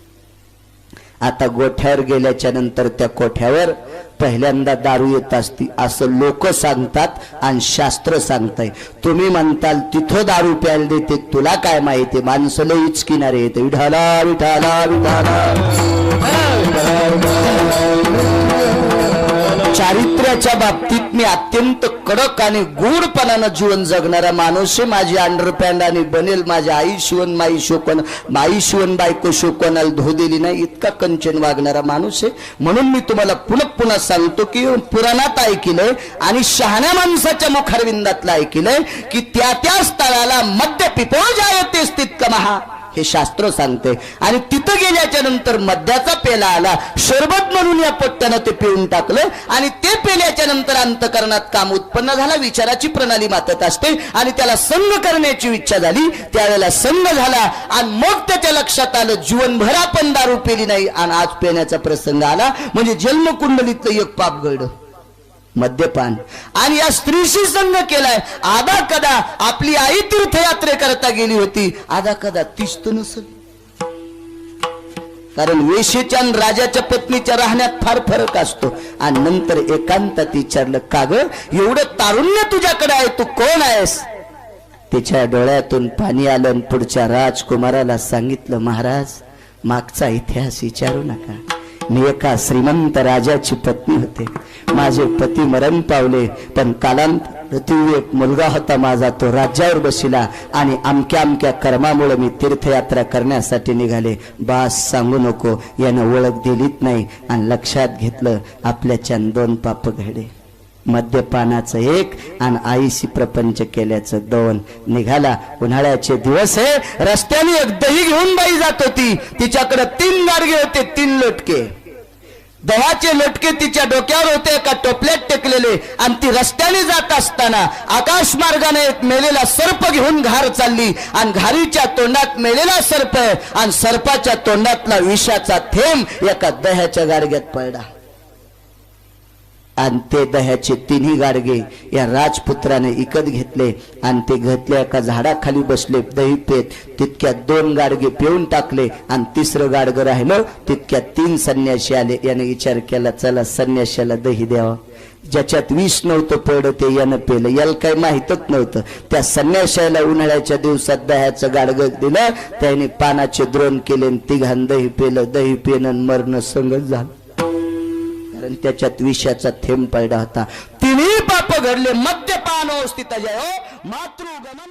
आता गोठ्यावर गेल्याच्या नंतर त्या कोठ्यावर पहिल्यांदा दारू येत असती असं लोक सांगतात, आणि शास्त्र सांगताय. तुम्ही म्हणताल तिथं दारू प्यायला देते, तुला काय माहिती, माणसं लई इचकिनारे येते. विठाला विठाला विठाला. चारित्र्याच्या बाबतीत मी अत्यंत कडक आणि गूढपणानं जीवन जगणारा माणूस आहे. माझी अंडरपॅन्ट आणि बनेल माझ्या आई शिवण माई शिवण बायको शिवकोणाला धो दिली नाही इतका कंचन वागणारा माणूस आहे. म्हणून मी तुम्हाला पुन्हा सांगतो की पुराणात ऐकलंय आणि शहाण्या माणसाच्या मुखारविंदातलं ऐकलंय की त्या स्थळाला मद्य पिपो जायते स्थित कमहा हे शास्त्र सांगते. आणि तिथं गेल्याच्या नंतर मद्याचा पेला आला, शरबत म्हणून या पोट्ट्यानं ते पिऊन टाकलं आणि ते पेल्याच्या नंतर अंतकरणात काम उत्पन्न झाला, विचाराची प्रणाली मातत असते आणि त्याला संग करण्याची इच्छा झाली. त्यावेळेला संग झाला आणि मग त्याच्या लक्षात आलं जीवनभर आपण दारू पेली नाही आणि आज पेण्याचा प्रसंग आला म्हणजे जन्मकुंडलीतलं एक पाप घडलं, मद्यपान. आणि या स्त्रीशी संग केलाय. आधा कदा आपली आई तीर्थयात्रे करता गेली होती, आधा कदा तीच तर नसेल. कारण वेशीच्या आणि राजाच्या पत्नीच्या राहण्यात फार फरक असतो. आणि नंतर एकांतात विचारलं, का ग एवढं तारुण्य तुझ्याकडे आहे, तू कोण आहेस? तिच्या डोळ्यातून पाणी आलं आणि पुढच्या राजकुमाराला सांगितलं, महाराज मागचा इतिहास विचारू नका, मी एका श्रीमंत राजाची पत्नी होते. माझे पती मरण पावले, पण कालांतराने एक मुलगा होता माझा, तो राज्यावर बसिला आणि अमक्या कर्मामुळे मी तीर्थयात्रा करण्यासाठी निघाले. बास सांगू नको, यानं ओळख दिलीच नाही आणि लक्षात घेतलं आपल्याच्यान 2 पाप घडे, मद्यपानाचं 1 आणि आईशी प्रपंच केल्याचं 2. निघाला. उन्हाळ्याचे दिवस आहे. रस्त्याने एक दही घेऊन बाई जात होती. तिच्याकडे 3 गाडगे होते, 3 लोटके. दह्याचे लोटके तिच्या डोक्यावर होते, एका टोपल्यात टेकलेले. आणि ती रस्त्याने जात असताना आकाश मार्गाने एक मेलेला सर्प घेऊन घार चालली आणि घारीच्या तोंडात मेलेला सर्प आहे आणि सर्पाच्या तोंडातला विषाचा थेंब एका दह्याच्या गाडग्यात पडला. आणि ते दह्याचे 3 गाडगे या राजपुत्राने इकत घेतले आणि ते घेतले एका झाडाखाली बसले दही पेत. तितक्यात 2 गाडगे पिऊन टाकले आणि 3रं गाडगं राहिलं. तितक्यात 3 संन्यासी आले. याने विचार केला, चला संन्याशाला दही द्यावं. ज्याच्यात विष नव्हतं पडलं ते यानं पेलं, याला काही माहीतच नव्हतं. त्या संन्याशाला उन्हाळ्याच्या दिवसात दह्याचं गाडगं दिलं, त्याने पानाचे द्रोण केले आणि 3 दही पेलं. दही पेनं मरण संगत झालं, कारण त्याच्यात विषाचा थेंब पडला होता. 3 पाप घडले. मद्यपान स्थित मातृगमन